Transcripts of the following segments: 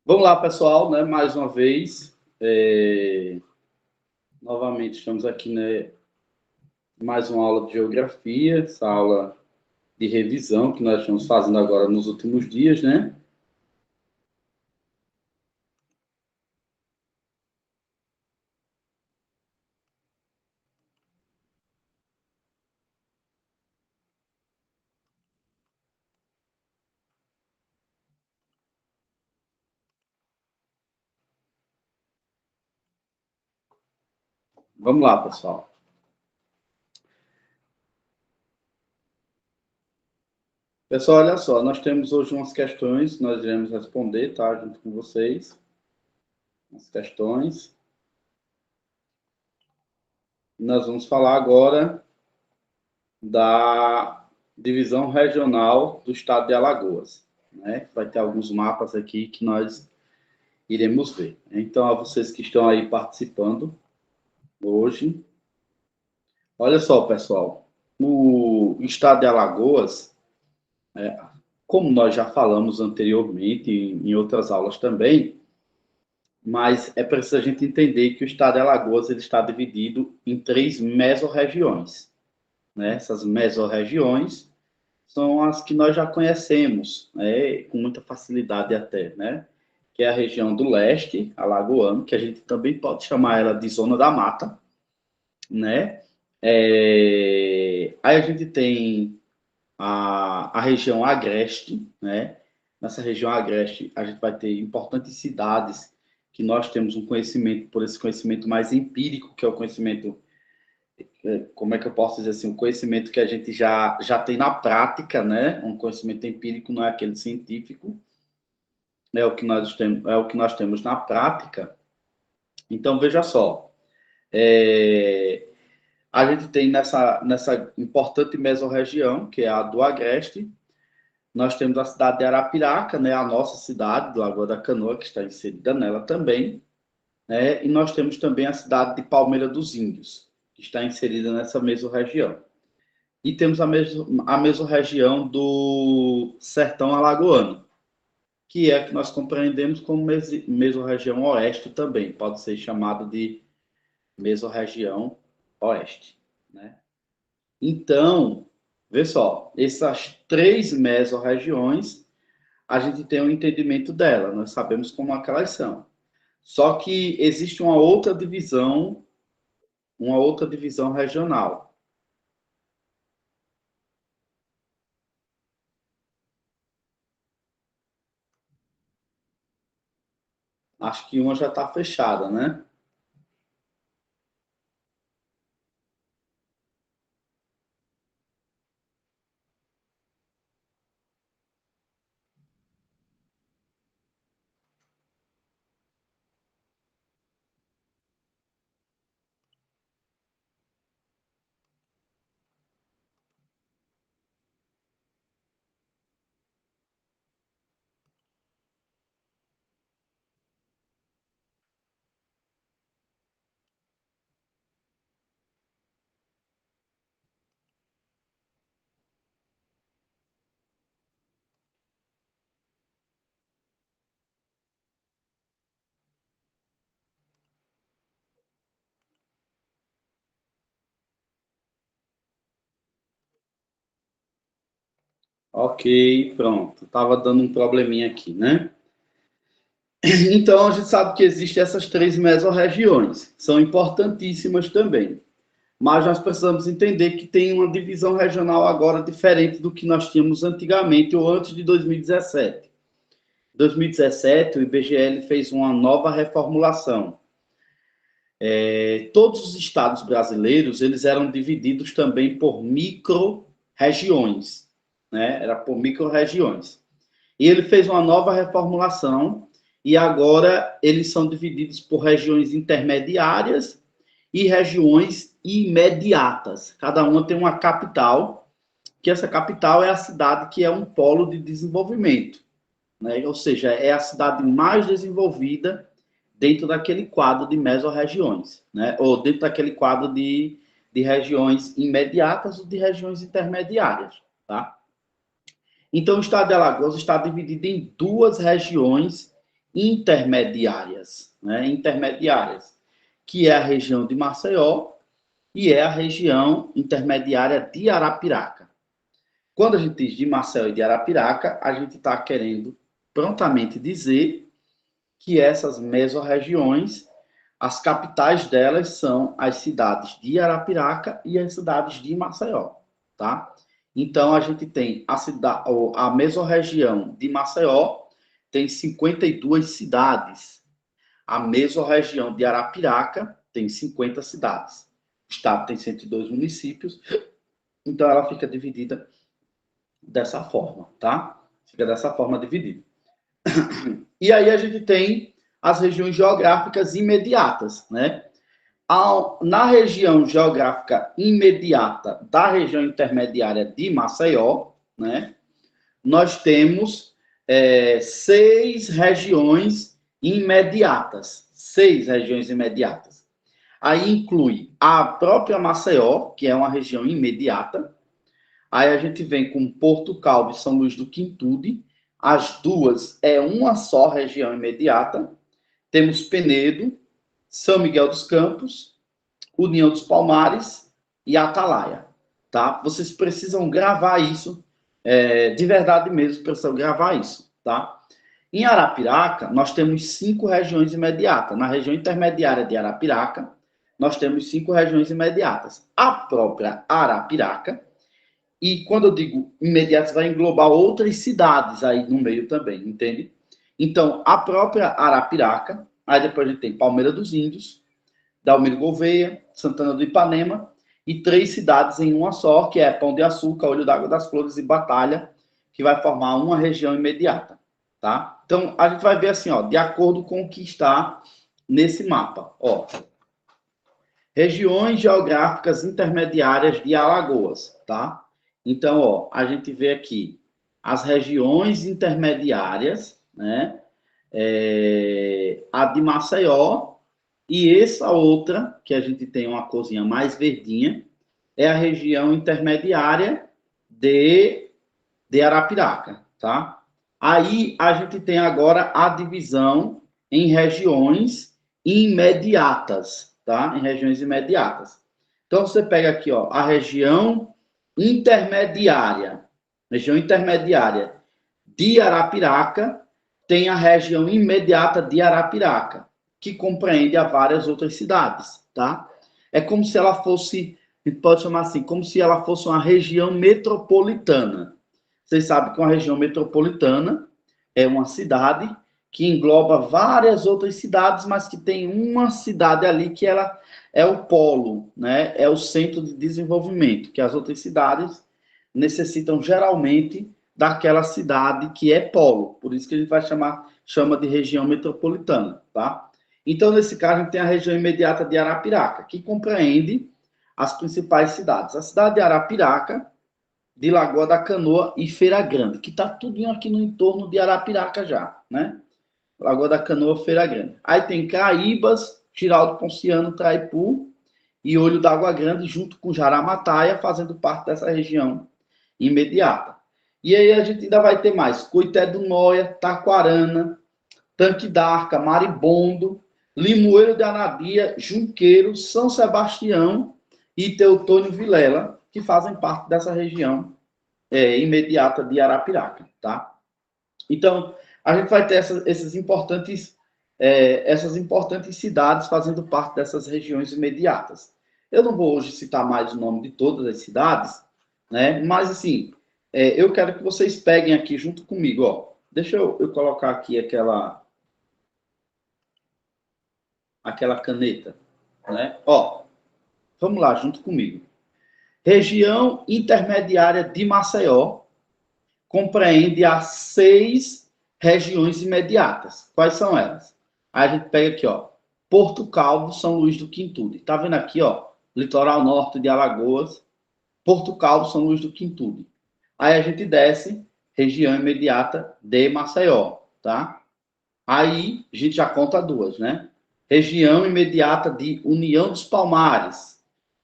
Vamos lá, pessoal, né? Mais uma vez, novamente estamos aqui, né? Mais uma aula de geografia, essa aula de revisão que nós estamos fazendo agora nos últimos dias, né? Vamos lá, pessoal. Pessoal, olha só, nós temos hoje umas questões que nós iremos responder, tá? Junto com vocês. As questões. Nós vamos falar agora da divisão regional do estado de Alagoas, né? Vai ter alguns mapas aqui que nós iremos ver. Então, a vocês que estão aí participando hoje, olha só, pessoal, o estado de Alagoas, como nós já falamos anteriormente, em outras aulas também, mas é preciso a gente entender que o estado de Alagoas ele está dividido em 3 mesorregiões, né? Essas mesorregiões são as que nós já conhecemos, né? Com muita facilidade até, né? Que é a região do leste, alagoano, que a gente também pode chamar ela de zona da mata, né? Aí a gente tem a região agreste, né? Nessa região agreste, a gente vai ter importantes cidades que nós temos um conhecimento, por esse conhecimento mais empírico, que é o conhecimento, como é que eu posso dizer assim, um conhecimento que a gente já tem na prática, né? Um conhecimento empírico não é aquele científico, é o que nós temos na prática. Então, veja só, a gente tem nessa importante mesorregião, que é a do Agreste, nós temos a cidade de Arapiraca, né, a nossa cidade, do Lagoa da Canoa, que está inserida nela também, né, e nós temos também a cidade de Palmeira dos Índios, que está inserida nessa mesorregião. E temos a mesorregião do Sertão Alagoano, que é a que nós compreendemos como mesorregião oeste também, pode ser chamada de mesorregião oeste, né? Então, vê só, essas 3 mesorregiões, a gente tem um entendimento dela, nós sabemos como é que elas são. Só que existe uma outra divisão regional. Acho que uma já está fechada, né? Ok, pronto. Estava dando um probleminha aqui, né? Então, a gente sabe que existem essas 3 mesorregiões. São importantíssimas também. Mas nós precisamos entender que tem uma divisão regional agora diferente do que nós tínhamos antigamente ou antes de 2017. Em 2017, o IBGE fez uma nova reformulação. Todos os estados brasileiros eles eram divididos também por micro-regiões, né? Era por micro-regiões. E ele fez uma nova reformulação e agora eles são divididos por regiões intermediárias e regiões imediatas. Cada uma tem uma capital, que essa capital é a cidade que é um polo de desenvolvimento, né? Ou seja, é a cidade mais desenvolvida dentro daquele quadro de mesorregiões, né? Ou dentro daquele quadro de regiões imediatas ou de regiões intermediárias, tá? Então, o estado de Alagoas está dividido em 2 regiões intermediárias, né? Intermediárias, que é a região de Maceió e é a região intermediária de Arapiraca. Quando a gente diz de Maceió e de Arapiraca, a gente está querendo prontamente dizer que essas mesorregiões, as capitais delas são as cidades de Arapiraca e as cidades de Maceió, tá? Então, a gente tem a mesorregião de Maceió, tem 52 cidades. A mesorregião de Arapiraca tem 50 cidades. O estado tem 102 municípios, então ela fica dividida dessa forma, tá? Fica dessa forma dividida. E aí a gente tem as regiões geográficas imediatas, né? Na região geográfica imediata da região intermediária de Maceió, né? Nós temos 6 regiões imediatas. 6 regiões imediatas. Aí inclui a própria Maceió, que é uma região imediata. Aí a gente vem com Porto Calvo e São Luís do Quintude. As duas é uma só região imediata. Temos Penedo, São Miguel dos Campos, União dos Palmares e Atalaia. Tá? Vocês precisam gravar isso, de verdade mesmo, precisam gravar isso. Tá? Em Arapiraca, nós temos 5 regiões imediatas. Na região intermediária de Arapiraca, nós temos 5 regiões imediatas. A própria Arapiraca, e quando eu digo imediatas, vai englobar outras cidades aí no meio também, entende? Então, a própria Arapiraca, aí depois a gente tem Palmeira dos Índios, Dalmiro Gouveia, Santana do Ipanema, e 3 cidades em uma só, que é Pão de Açúcar, Olho d'Água das Flores e Batalha, que vai formar uma região imediata, tá? Então, a gente vai ver assim, ó, de acordo com o que está nesse mapa, ó. Regiões geográficas intermediárias de Alagoas, tá? Então, ó, a gente vê aqui as regiões intermediárias, né? A de Maceió, e essa outra, que a gente tem uma corzinha mais verdinha, é a região intermediária de Arapiraca, tá? Aí a gente tem agora a divisão em regiões imediatas, tá? Em regiões imediatas. Então você pega aqui, ó, a região intermediária de Arapiraca, tem a região imediata de Arapiraca, que compreende a várias outras cidades, tá? É como se ela fosse, a gente pode chamar assim, como se ela fosse uma região metropolitana. Vocês sabem que uma região metropolitana é uma cidade que engloba várias outras cidades, mas que tem uma cidade ali que ela é o polo, né? É o centro de desenvolvimento, que as outras cidades necessitam geralmente daquela cidade que é polo. Por isso que a gente vai chama de região metropolitana, tá? Então, nesse caso, a gente tem a região imediata de Arapiraca, que compreende as principais cidades. A cidade de Arapiraca, de Lagoa da Canoa e Feira Grande, que está tudo aqui no entorno de Arapiraca já, né? Lagoa da Canoa, Feira Grande. Aí tem Caíbas, Giraldo Ponciano, Traipu e Olho d'Água Grande, junto com Jaramataia, fazendo parte dessa região imediata. E aí a gente ainda vai ter mais Coité do Noia, Taquarana, Tanque d'Arca, Maribondo, Limoeiro de Anadia, Junqueiro, São Sebastião e Teutônio Vilela, que fazem parte dessa região imediata de Arapiraca, tá? Então, a gente vai ter essas importantes cidades fazendo parte dessas regiões imediatas. Eu não vou hoje citar mais o nome de todas as cidades, né? Mas, assim, eu quero que vocês peguem aqui junto comigo, ó. Deixa eu colocar aqui aquela caneta, né? Ó, vamos lá, junto comigo. Região intermediária de Maceió compreende as 6 regiões imediatas. Quais são elas? Aí a gente pega aqui, ó, Porto Calvo, São Luís do Quintude. Tá vendo aqui, ó, litoral norte de Alagoas, Porto Calvo, São Luís do Quintude. Aí a gente desce, região imediata de Maceió, tá? Aí a gente já conta 2, né? Região imediata de União dos Palmares,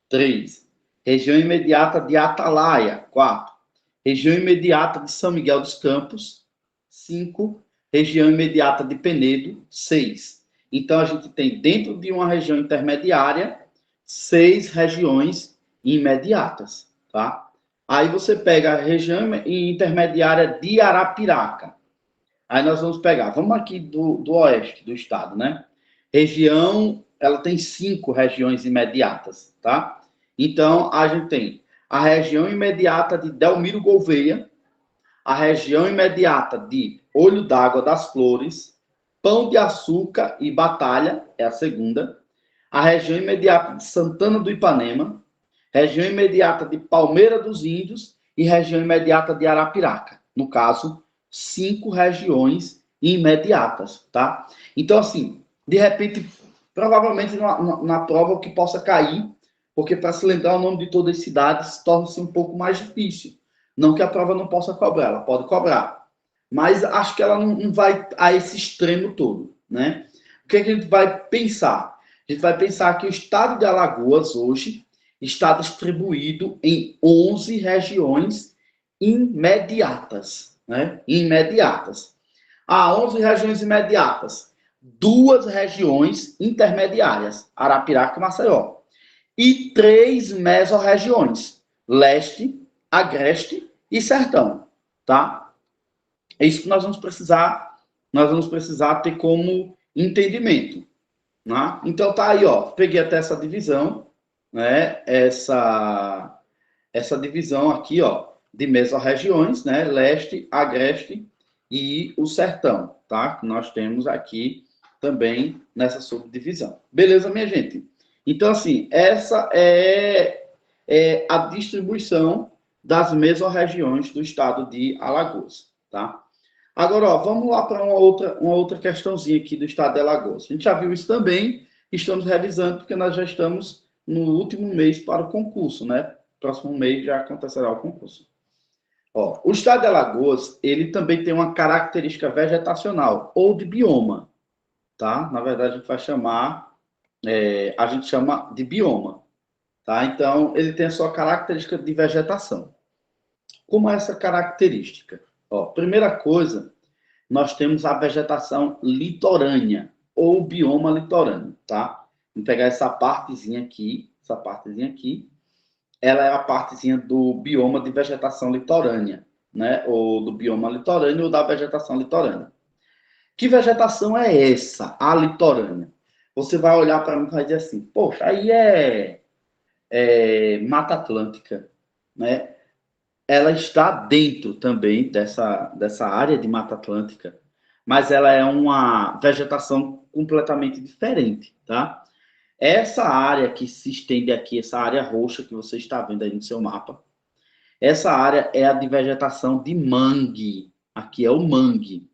3. Região imediata de Atalaia, 4. Região imediata de São Miguel dos Campos, 5. região imediata de Penedo, 6. Então, a gente tem, dentro de uma região intermediária, 6 regiões imediatas, tá? Aí você pega a região intermediária de Arapiraca. Aí nós vamos pegar, vamos aqui do oeste do estado, né? Região, ela tem 5 regiões imediatas, tá? Então, a gente tem a região imediata de Delmiro Gouveia, a região imediata de Olho d'Água das Flores, Pão de Açúcar e Batalha, é a segunda, a região imediata de Santana do Ipanema, região imediata de Palmeira dos Índios e região imediata de Arapiraca. No caso, 5 regiões imediatas, tá? Então, assim, de repente, provavelmente na prova o que possa cair, porque para se lembrar o nome de todas as cidades torna-se um pouco mais difícil. Não que a prova não possa cobrar, ela pode cobrar. Mas acho que ela não vai a esse extremo todo, né? O que a gente vai pensar? A gente vai pensar que o estado de Alagoas hoje está distribuído em 11 regiões imediatas, né? Imediatas. Há 11 regiões imediatas, 2 regiões intermediárias, Arapiraca e Maceió, e 3 mesorregiões, leste, agreste e sertão, tá? É isso que nós vamos precisar ter como entendimento, né? Então tá aí, ó, peguei até essa divisão, né? Essa divisão aqui, ó, de mesorregiões, né? Leste, agreste e o sertão, tá? Que nós temos aqui também nessa subdivisão. Beleza, minha gente? Então, assim, essa é a distribuição das mesorregiões do estado de Alagoas, tá? Agora, ó, vamos lá para uma outra questãozinha aqui do estado de Alagoas. A gente já viu isso também, estamos revisando, porque nós já estamos no último mês para o concurso, né? Próximo mês já acontecerá o concurso. Ó, o estado de Alagoas, ele também tem uma característica vegetacional, ou de bioma, tá? Na verdade, a gente vai chamar, a gente chama de bioma, tá? Então, ele tem a sua característica de vegetação. Como é essa característica? Ó, primeira coisa, nós temos a vegetação litorânea, ou bioma litorâneo, tá? Vamos pegar essa partezinha aqui, ela é a partezinha do bioma de vegetação litorânea, né? Ou do bioma litorâneo ou da vegetação litorânea. Que vegetação é essa, a litorânea? Você vai olhar para mim e vai dizer assim, poxa, aí é Mata Atlântica, né? Ela está dentro também dessa área de Mata Atlântica, mas ela é uma vegetação completamente diferente, tá? Essa área que se estende aqui, essa área roxa que você está vendo aí no seu mapa, essa área é a de vegetação de mangue. Aqui é o mangue,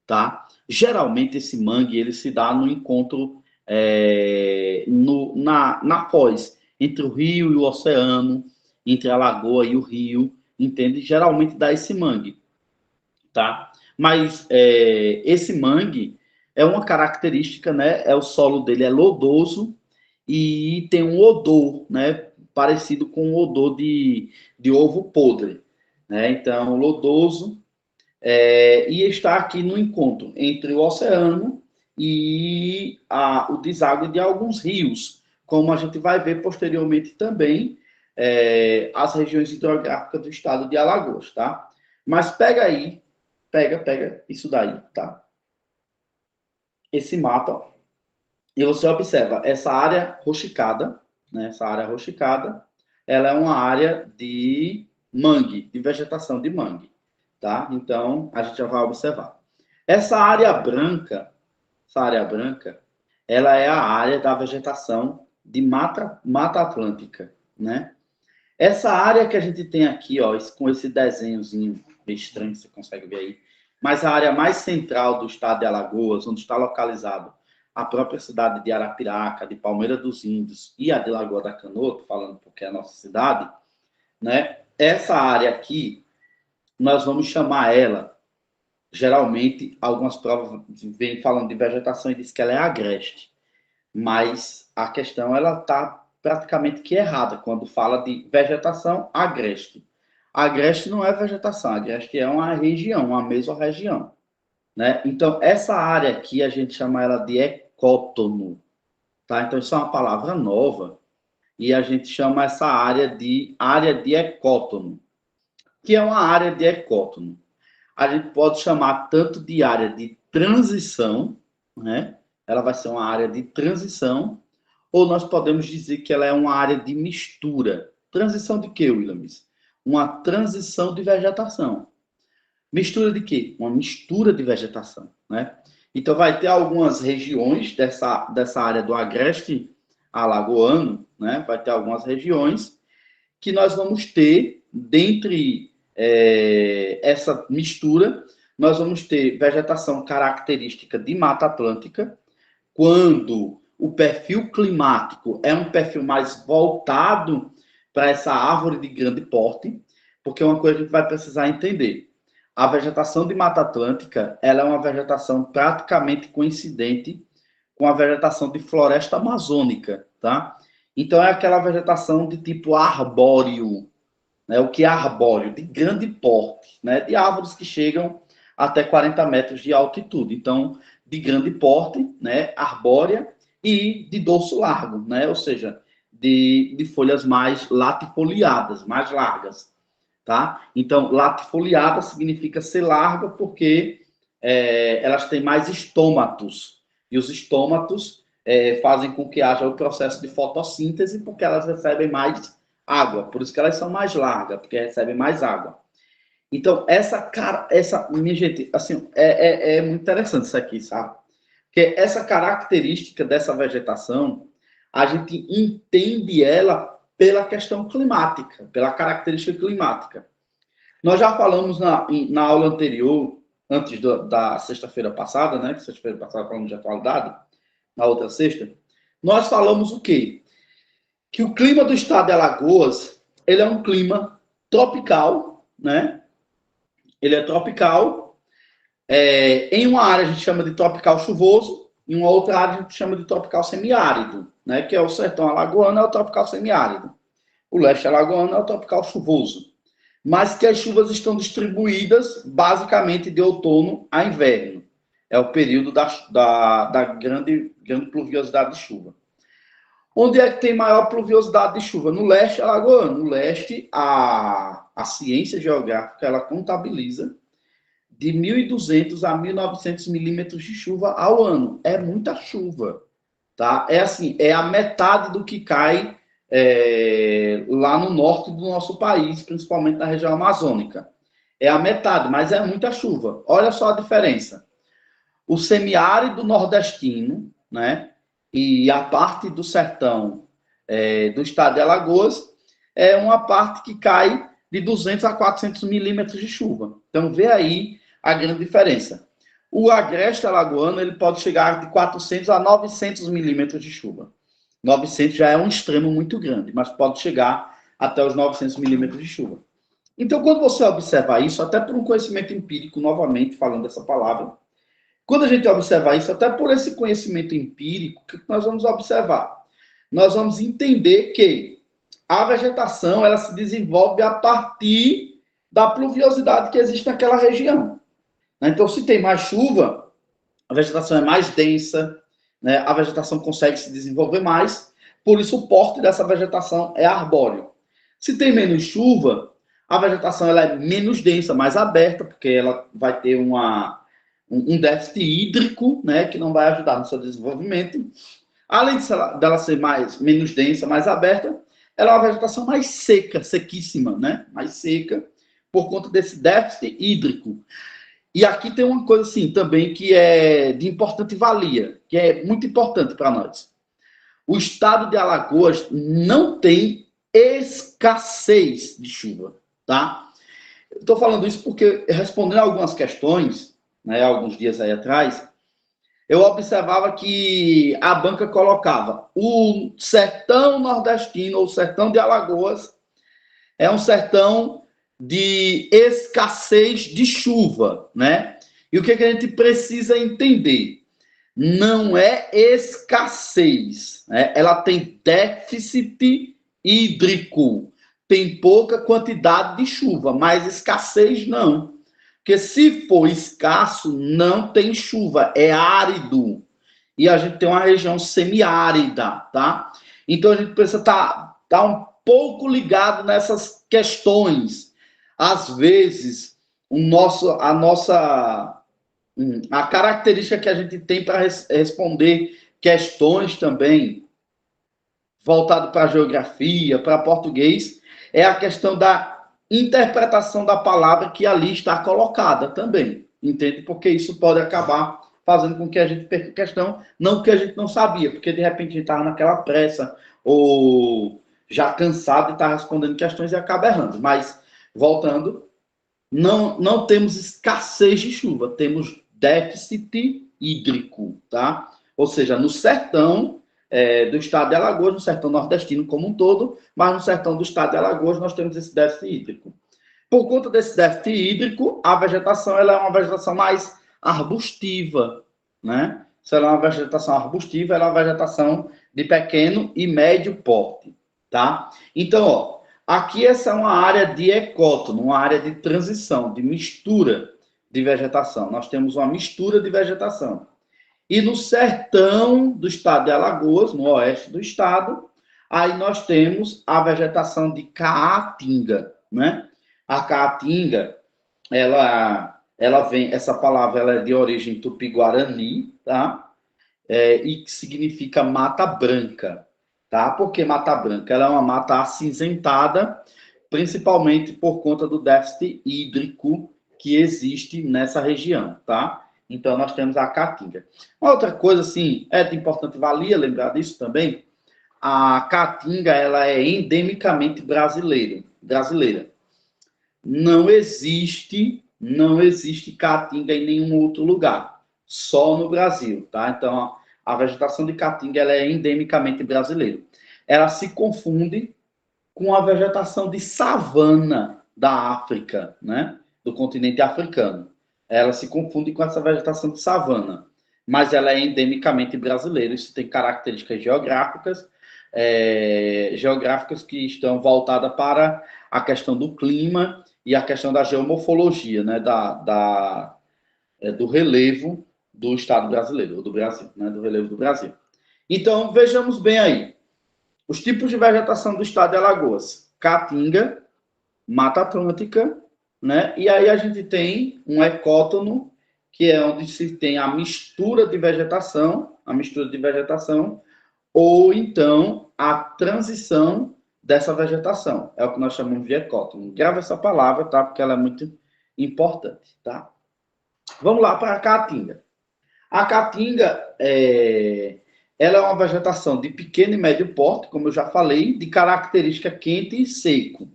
tá? Geralmente esse mangue ele se dá no encontro na foz entre o rio e o oceano, entre a lagoa e o rio, entende? Geralmente dá esse mangue, tá? Mas esse mangue é uma característica, né? O solo dele é lodoso e tem um odor, né? Parecido com o odor de ovo podre, né? Então, lodoso, e está aqui no encontro entre o oceano e o deságue de alguns rios, como a gente vai ver posteriormente também as regiões hidrográficas do estado de Alagoas, tá? Mas pega aí, pega isso daí, tá? Esse mapa, e você observa essa área rosticada, né? Essa área rosticada, ela é uma área de mangue, de vegetação de mangue, tá? Então, a gente já vai observar. Essa área branca, ela é a área da vegetação de mata atlântica, né? Essa área que a gente tem aqui, ó, com esse desenhozinho estranho, você consegue ver aí, mas a área mais central do estado de Alagoas, onde está localizado a própria cidade de Arapiraca, de Palmeira dos Índios e a de Lagoa da Canoa, falando porque é a nossa cidade, né? Essa área aqui, nós vamos chamar ela, geralmente, algumas provas vêm falando de vegetação e diz que ela é agreste, mas a questão ela está praticamente que errada quando fala de vegetação agreste. Agreste não é vegetação, agreste é uma região, uma mesorregião, né? Então, essa área aqui, a gente chama ela de ecótono, tá? Então, isso é uma palavra nova, e a gente chama essa área de ecótono, que é uma área de ecótono. A gente pode chamar tanto de área de transição, né? Ela vai ser uma área de transição, ou nós podemos dizer que ela é uma área de mistura. Transição de quê, Williams? Uma transição de vegetação. Mistura de quê? Uma mistura de vegetação, né? Então, vai ter algumas regiões dessa área do agreste alagoano, né? Vai ter algumas regiões que nós vamos ter, dentre essa mistura, nós vamos ter vegetação característica de Mata Atlântica, quando o perfil climático é um perfil mais voltado para essa árvore de grande porte, porque uma coisa a gente vai precisar entender. A vegetação de Mata Atlântica, ela é uma vegetação praticamente coincidente com a vegetação de floresta amazônica, tá? Então, é aquela vegetação de tipo arbóreo, né? O que é arbóreo? De grande porte, né? De árvores que chegam até 40 metros de altitude. Então, de grande porte, né? Arbórea e de dorso largo, né? Ou seja, de folhas mais latifoliadas, mais largas, tá? Então, latifoliada significa ser larga porque elas têm mais estômatos. E os estômatos fazem com que haja o processo de fotossíntese, porque elas recebem mais água. Por isso que elas são mais largas, porque recebem mais água. Então, minha gente, assim, é muito interessante isso aqui, sabe? Porque essa característica dessa vegetação, a gente entende ela pela questão climática, pela característica climática. Nós já falamos na aula anterior, antes da sexta-feira passada, né? Sexta-feira passada falamos de atualidade, na outra sexta, nós falamos o quê? Que o clima do estado de Alagoas, ele é um clima tropical, né? Ele é tropical. Em uma área a gente chama de tropical chuvoso, em uma outra área a gente chama de tropical semiárido, né? Que é o sertão alagoano, é o tropical semiárido. O leste alagoano é o tropical chuvoso. Mas que as chuvas estão distribuídas basicamente de outono a inverno. É o período da grande pluviosidade de chuva. Onde é que tem maior pluviosidade de chuva? No leste alagoano. No leste, a ciência geográfica ela contabiliza de 1.200 a 1.900 milímetros de chuva ao ano. É muita chuva, tá? É assim, é a metade do que cai lá no norte do nosso país, principalmente na região amazônica. É a metade, mas é muita chuva. Olha só a diferença. O semiárido nordestino, né? E a parte do sertão do estado de Alagoas é uma parte que cai de 200 a 400 milímetros de chuva. Então, vê aí a grande diferença. O agreste alagoano ele pode chegar de 400 a 900 milímetros de chuva. 900 já é um extremo muito grande, mas pode chegar até os 900 milímetros de chuva. Então, quando você observa isso, até por um conhecimento empírico, novamente falando essa palavra, quando a gente observar isso, até por esse conhecimento empírico, o que nós vamos observar? Nós vamos entender que a vegetação ela se desenvolve a partir da pluviosidade que existe naquela região. Então, se tem mais chuva, a vegetação é mais densa, né? A vegetação consegue se desenvolver mais, por isso o porte dessa vegetação é arbóreo. Se tem menos chuva, a vegetação ela é menos densa, mais aberta, porque ela vai ter um déficit hídrico, né, que não vai ajudar no seu desenvolvimento. Além dela ser menos densa, mais aberta, ela é uma vegetação mais seca, sequíssima, né, mais seca, por conta desse déficit hídrico. E aqui tem uma coisa assim também que é de importante valia, que é muito importante para nós. O estado de Alagoas não tem escassez de chuva, tá? Estou falando isso porque, respondendo algumas questões, né, alguns dias aí atrás, eu observava que a banca colocava o sertão nordestino, ou sertão de Alagoas, é um sertão de escassez de chuva, né? E o que a gente precisa entender? Não é escassez, né? Ela tem déficit hídrico, tem pouca quantidade de chuva, mas escassez não. O Porque se for escasso, não tem chuva, é árido. E a gente tem uma região semiárida, tá? Então a gente precisa tá um pouco ligado nessas questões. Às vezes, a característica que a gente tem para responder questões também, voltado para geografia, para português, é a questão da interpretação da palavra que ali está colocada também, entende? Porque isso pode acabar fazendo com que a gente perca a questão, não que a gente não sabia, porque de repente a gente estava naquela pressa, ou já cansado de estar respondendo questões e acaba errando. Mas, voltando, não temos escassez de chuva, temos déficit hídrico, tá? Ou seja, no sertão do estado de Alagoas, no sertão nordestino como um todo, mas no sertão do estado de Alagoas nós temos esse déficit hídrico. Por conta desse déficit hídrico, a vegetação ela é uma vegetação mais arbustiva, né? Se ela é uma vegetação arbustiva, ela é uma vegetação de pequeno e médio porte, tá? Então, ó, aqui essa é uma área de ecótono, uma área de transição, de mistura de vegetação. Nós temos uma mistura de vegetação. E no sertão do estado de Alagoas, no oeste do estado, aí nós temos a vegetação de caatinga, né? A caatinga, ela vem, essa palavra ela é de origem tupi-guarani, tá? E que significa mata branca, tá? Por que mata branca? Ela é uma mata acinzentada, principalmente por conta do déficit hídrico que existe nessa região, tá? Então, nós temos a caatinga. Uma outra coisa, assim, é de importante valia lembrar disso também, a caatinga, ela é endemicamente brasileira. Não existe caatinga em nenhum outro lugar, só no Brasil, tá? Então, a vegetação de caatinga, ela é endemicamente brasileira. Ela se confunde com a vegetação de savana da África, né? Do continente africano. Ela se confunde com essa vegetação de savana, mas ela é endemicamente brasileira. Isso tem características geográficas que estão voltadas para a questão do clima e a questão da geomorfologia, né? Do relevo do Estado brasileiro, ou do Brasil, né? Do relevo do Brasil. Então, vejamos bem aí. Os tipos de vegetação do estado de Alagoas: caatinga, Mata Atlântica, né? E aí a gente tem um ecótono, que é onde se tem a mistura de vegetação, ou então a transição dessa vegetação. É o que nós chamamos de ecótono. Grava essa palavra, tá? Porque ela é muito importante, tá? Vamos lá para a caatinga. A caatinga ela é uma vegetação de pequeno e médio porte, como eu já falei, de característica quente e seco.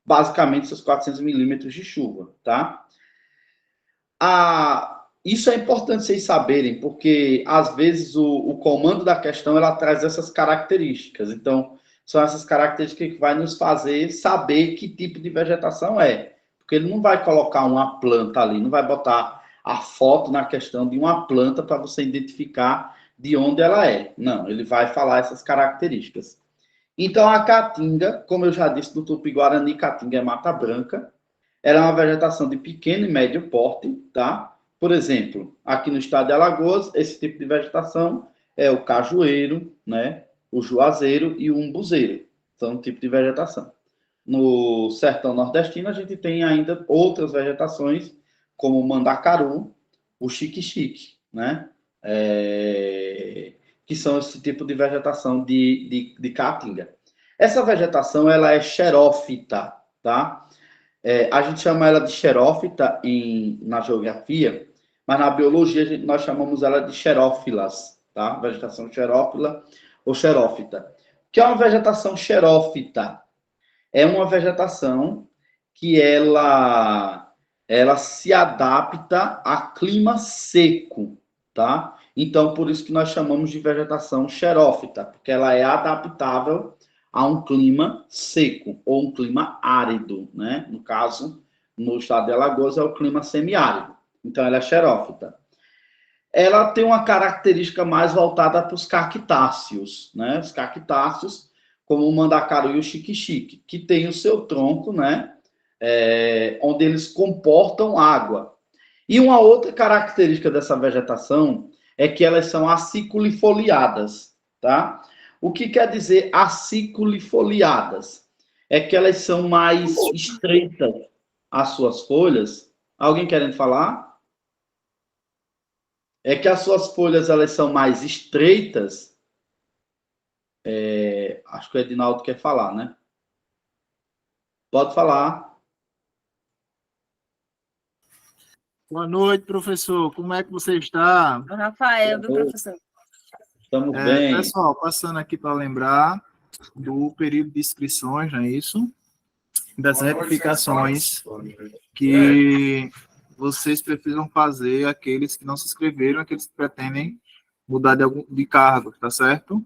Basicamente, seus 400 milímetros de chuva, tá? Isso é importante vocês saberem, porque, às vezes, o comando da questão, ela traz essas características. Então, são essas características que vai nos fazer saber que tipo de vegetação é. Porque ele não vai colocar uma planta ali, não vai botar a foto na questão de uma planta para você identificar de onde ela é. Não, ele vai falar essas características. Então, a caatinga, como eu já disse, do Tupi-Guarani, caatinga é mata branca. Ela é uma vegetação de pequeno e médio porte, tá? Por exemplo, aqui no estado de Alagoas, esse tipo de vegetação é o cajueiro, né? O juazeiro e o umbuzeiro. São um tipo de vegetação. No sertão nordestino, a gente tem ainda outras vegetações, como o mandacaru, o xique-xique, né? Que são esse tipo de vegetação de caatinga. Essa vegetação, ela é xerófita, tá? A gente chama ela de xerófita na geografia, mas na biologia nós chamamos ela de xerófilas, tá? Vegetação xerófila ou xerófita. O que é uma vegetação xerófita? É uma vegetação que ela se adapta a clima seco, tá? Então, por isso que nós chamamos de vegetação xerófita, porque ela é adaptável a um clima seco ou um clima árido, né? No caso, no estado de Alagoas, é o clima semiárido. Então, ela é xerófita. Ela tem uma característica mais voltada para os cactáceos, né? Os cactáceos, como o mandacaru e o xique-xique, que tem o seu tronco, né? onde eles comportam água. E uma outra característica dessa vegetação é que elas são aciculifoliadas, tá? O que quer dizer aciculifoliadas? É que elas são mais estreitas as suas folhas. Alguém querendo falar? É que as suas folhas elas são mais estreitas. Acho que o Edinaldo quer falar, né? Pode falar. Boa noite, professor. Como é que você está? O Rafael, do professor. Estamos bem. Pessoal, passando aqui para lembrar do período de inscrições, não é isso? Das retificações que vocês precisam fazer, aqueles que não se inscreveram, aqueles que pretendem mudar de cargo, tá certo?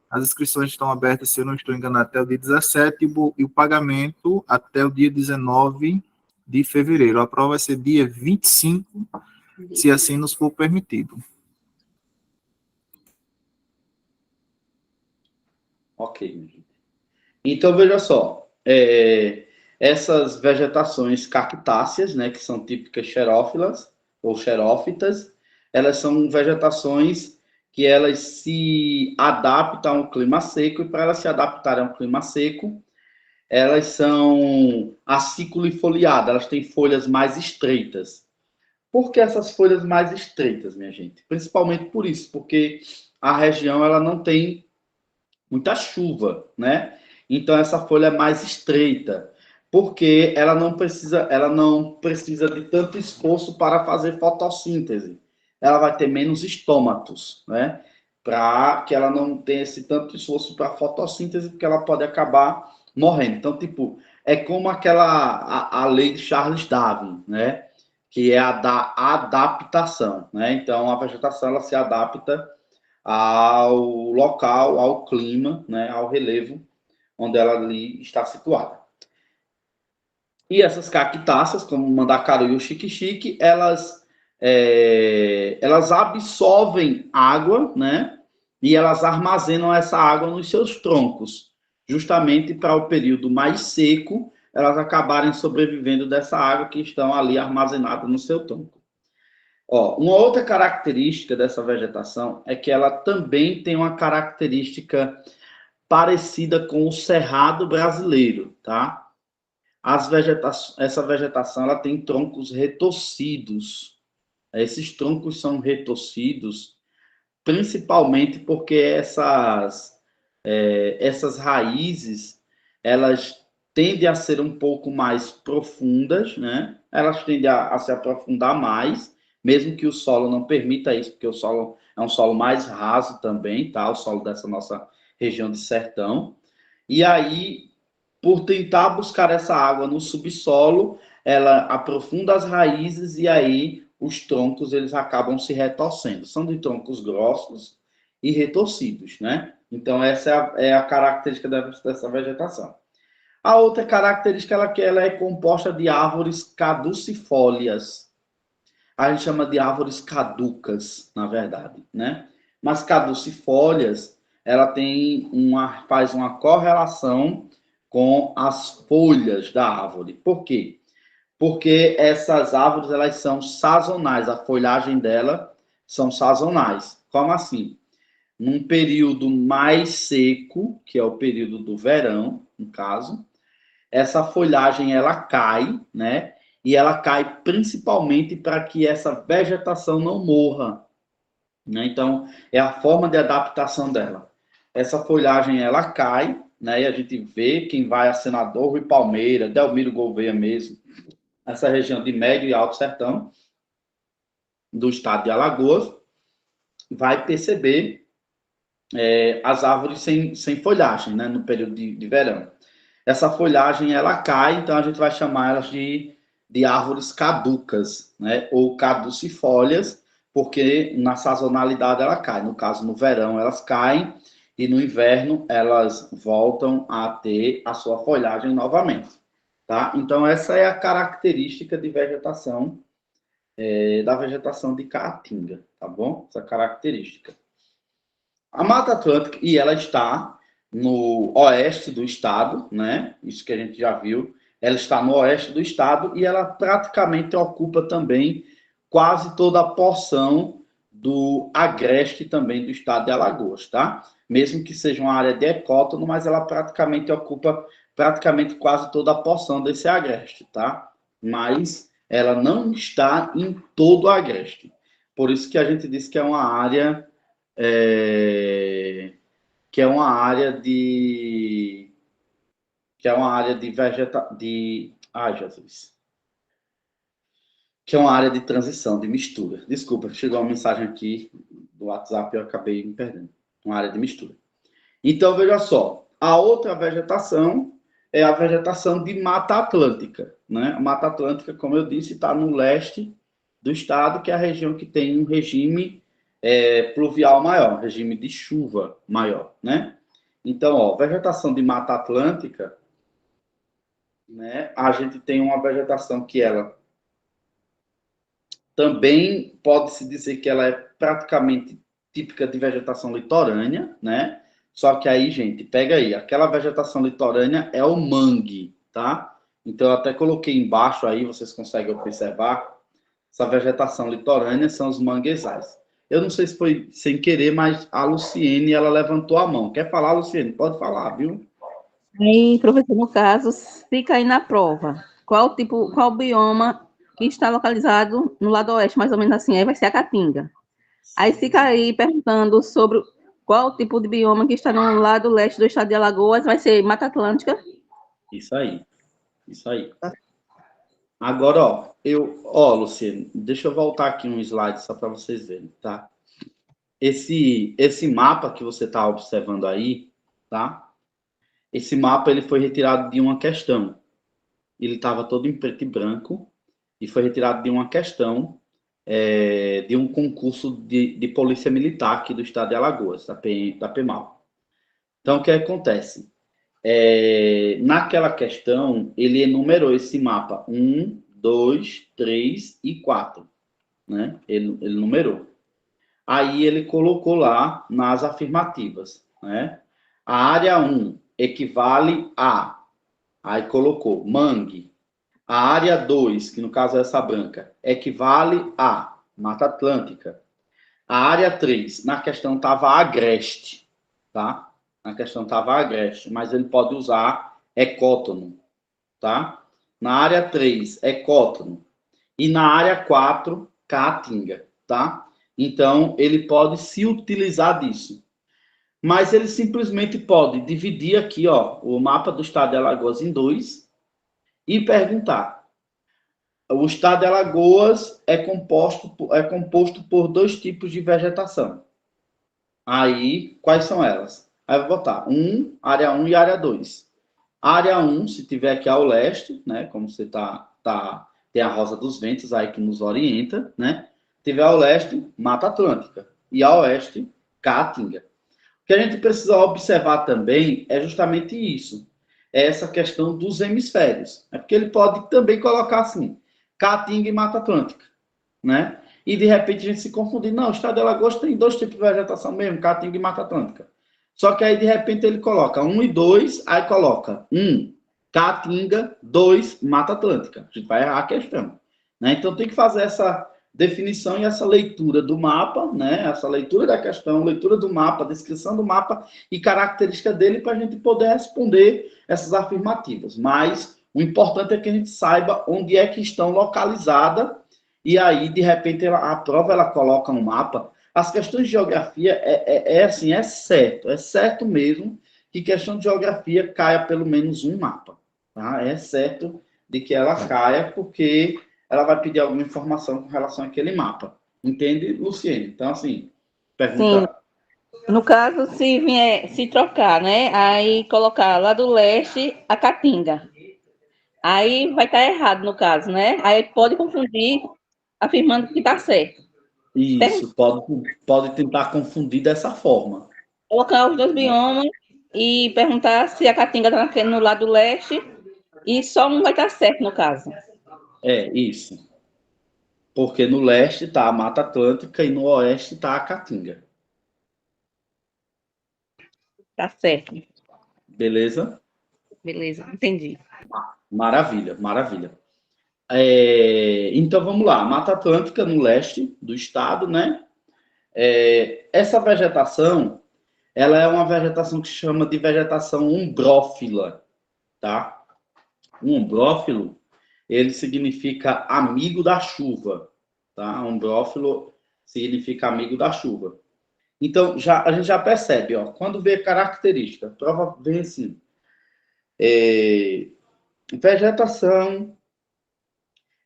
As inscrições estão abertas, se eu não estou enganado, até o dia 17 e o pagamento até o dia 19 de fevereiro. A prova vai ser dia 25, se assim nos for permitido. Ok. Então, veja só. Essas vegetações cactáceas, né, que são típicas xerófilas ou xerófitas, elas são vegetações que elas se adaptam ao clima seco, e para elas se adaptarem ao clima seco, elas são aciculifoliadas, elas têm folhas mais estreitas. Por que essas folhas mais estreitas, minha gente? Principalmente por isso, porque a região ela não tem muita chuva, né? Então essa folha é mais estreita, porque ela não precisa de tanto esforço para fazer fotossíntese. Ela vai ter menos estômatos, né? Para que ela não tenha esse tanto esforço para fotossíntese, porque ela pode acabar morrendo. Então, tipo, é como a lei de Charles Darwin, né? Que é a da adaptação, né? Então, a vegetação ela se adapta ao local, ao clima, né, ao relevo onde ela ali está situada. E essas cactáceas, como o mandacaru e o xique-xique, elas absorvem água, né, e elas armazenam essa água nos seus troncos, justamente para o período mais seco, elas acabarem sobrevivendo dessa água que estão ali armazenadas no seu tronco. Uma outra característica dessa vegetação é que ela também tem uma característica parecida com o cerrado brasileiro, tá? Essa vegetação ela tem troncos retorcidos. Esses troncos são retorcidos principalmente porque essas raízes elas tendem a ser um pouco mais profundas, né? Elas tendem a se aprofundar mais, mesmo que o solo não permita isso, porque o solo é um solo mais raso também, tá? O solo dessa nossa região de sertão. E aí, por tentar buscar essa água no subsolo, ela aprofunda as raízes e aí os troncos eles acabam se retorcendo. São de troncos grossos e retorcidos, né? Então, essa é a característica dessa vegetação. A outra característica é que ela é composta de árvores caducifólias. A gente chama de árvores caducas, na verdade, né? Mas caducifólias, ela faz uma correlação com as folhas da árvore. Por quê? Porque essas árvores elas são sazonais, a folhagem dela são sazonais. Como assim? Num período mais seco, que é o período do verão, no caso, essa folhagem ela cai, né? E ela cai principalmente para que essa vegetação não morra, né? Então, é a forma de adaptação dela. Essa folhagem ela cai, né? E a gente vê quem vai a Senador Rui Palmeira, Delmiro Gouveia mesmo, essa região de Médio e Alto Sertão do estado de Alagoas, vai perceber as árvores sem folhagem, né? No período de verão. Essa folhagem ela cai, então a gente vai chamar elas de árvores caducas, né? Ou caducifólias, porque na sazonalidade ela cai. No caso, no verão elas caem e no inverno elas voltam a ter a sua folhagem novamente, tá? Então essa é a característica de vegetação da vegetação de Caatinga, tá bom? Essa característica. A Mata Atlântica, e ela está no oeste do estado, né? Isso que a gente já viu, ela está no oeste do estado e ela praticamente ocupa também quase toda a porção do agreste também do estado de Alagoas, tá? Mesmo que seja uma área de ecótono, mas ela praticamente ocupa quase toda a porção desse agreste, tá? Mas ela não está em todo o agreste. Por isso que a gente diz que é uma área Jesus. Que é uma área de transição, de mistura. Desculpa, chegou uma mensagem aqui do WhatsApp e eu acabei me perdendo. Uma área de mistura. Então, veja só, a outra vegetação é a vegetação de Mata Atlântica, né? A Mata Atlântica, como eu disse, está no leste do estado, que é a região que tem um regime pluvial maior, regime de chuva maior, né? Então, ó, vegetação de Mata Atlântica, né? A gente tem uma vegetação que ela também pode-se dizer que ela é praticamente típica de vegetação litorânea, né? Só que aí, gente, pega aí, aquela vegetação litorânea é o mangue, tá? Então, eu até coloquei embaixo aí, vocês conseguem observar, essa vegetação litorânea são os manguezais. Eu não sei se foi sem querer, mas a Luciene, ela levantou a mão. Quer falar, Luciene? Pode falar, viu? Aí, professor, no caso, se cair na prova, qual bioma que está localizado no lado oeste, mais ou menos assim, aí vai ser a Caatinga. Aí, se cair perguntando sobre qual tipo de bioma que está no lado leste do estado de Alagoas, vai ser Mata Atlântica. Isso aí, isso aí. Agora, Luciene, deixa eu voltar aqui um slide só para vocês verem, tá? Esse mapa que você está observando aí, tá? Esse mapa ele foi retirado de uma questão. Ele estava todo em preto e branco e foi retirado de uma questão de um concurso de polícia militar aqui do estado de Alagoas, da PEMAL. Então, o que acontece? Naquela questão, ele enumerou esse mapa 1, 2, 3 e 4. Né? Ele numerou. Aí ele colocou lá nas afirmativas. Né? A área 1 equivale a... Aí colocou mangue. A área 2, que no caso é essa branca, equivale a Mata Atlântica. A área 3, na questão estava agreste, tá? Na questão estava agreste, mas ele pode usar ecótono, tá? Na área 3, ecótono. E na área 4, caatinga, tá? Então, ele pode se utilizar disso. Mas ele simplesmente pode dividir aqui, ó, o mapa do estado de Alagoas em dois e perguntar. O estado de Alagoas é composto por dois tipos de vegetação. Aí, quais são elas? Aí eu vou botar área 1 e área 2. Área 1, se tiver aqui ao leste, né, como você tem a Rosa dos Ventos aí que nos orienta, né? Tiver ao leste, Mata Atlântica. E ao oeste, Caatinga. O que a gente precisa observar também é justamente isso. É essa questão dos hemisférios. É porque ele pode também colocar assim, Caatinga e Mata Atlântica, né? E de repente a gente se confundir. Não, o estado de Alagoas tem dois tipos de vegetação mesmo, Caatinga e Mata Atlântica. Só que aí de repente ele coloca 1 e 2, aí coloca 1 Caatinga, 2 Mata Atlântica. A gente vai errar a questão, né? Então tem que fazer essa definição e essa leitura do mapa, né? Essa leitura da questão, leitura do mapa, descrição do mapa e característica dele para a gente poder responder essas afirmativas. Mas o importante é que a gente saiba onde é que estão localizadas e aí, de repente, a prova ela coloca um mapa. As questões de geografia assim, é certo mesmo que questão de geografia caia pelo menos um mapa. Tá? É certo de que ela caia porque ela vai pedir alguma informação com relação àquele mapa. Entende, Luciene? Então, assim, pergunta... Sim. No caso, se trocar, né? Aí colocar lá do leste a Caatinga. Aí vai estar errado no caso, né? Aí pode confundir afirmando que está certo. Isso, pode tentar confundir dessa forma. Colocar os dois biomas e perguntar se a Caatinga está no lado leste e só um vai estar certo no caso. Isso. Porque no leste está a Mata Atlântica e no oeste está a Caatinga. Tá certo. Beleza? Beleza, entendi. Maravilha, maravilha. Então, vamos lá. Mata Atlântica, no leste do estado, né? Essa vegetação, ela é uma vegetação que se chama de vegetação umbrófila, tá? Um umbrófilo, ele significa amigo da chuva, tá? Umbrófilo significa amigo da chuva. Então, a gente já percebe, ó, quando vê característica, prova vem assim, vegetação,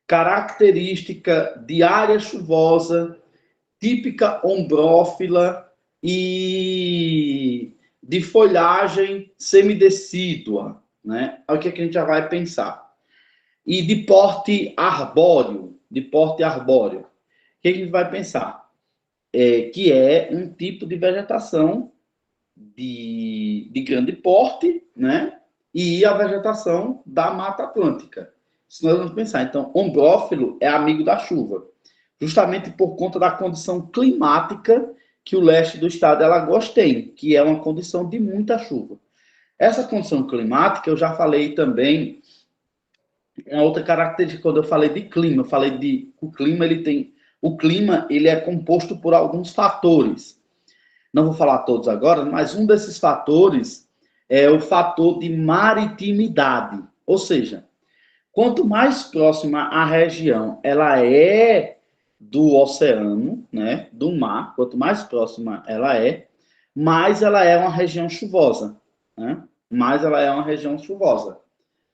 característica de área chuvosa, típica ombrófila e de folhagem semidecídua, né? É o que a gente já vai pensar. E de porte arbóreo, O que a gente vai pensar? Que é um tipo de vegetação de grande porte, né? E a vegetação da Mata Atlântica. Isso nós vamos pensar. Então, ombrófilo é amigo da chuva, justamente por conta da condição climática que o leste do estado de Alagoas tem, que é uma condição de muita chuva. Essa condição climática, eu já falei também, uma outra característica, quando eu falei de clima, eu falei de o clima ele é composto por alguns fatores. Não vou falar todos agora, mas um desses fatores é o fator de maritimidade, ou seja, quanto mais próxima a região ela é do oceano, né, do mar, quanto mais próxima ela é, mais ela é uma região chuvosa, né? Mais ela é uma região chuvosa,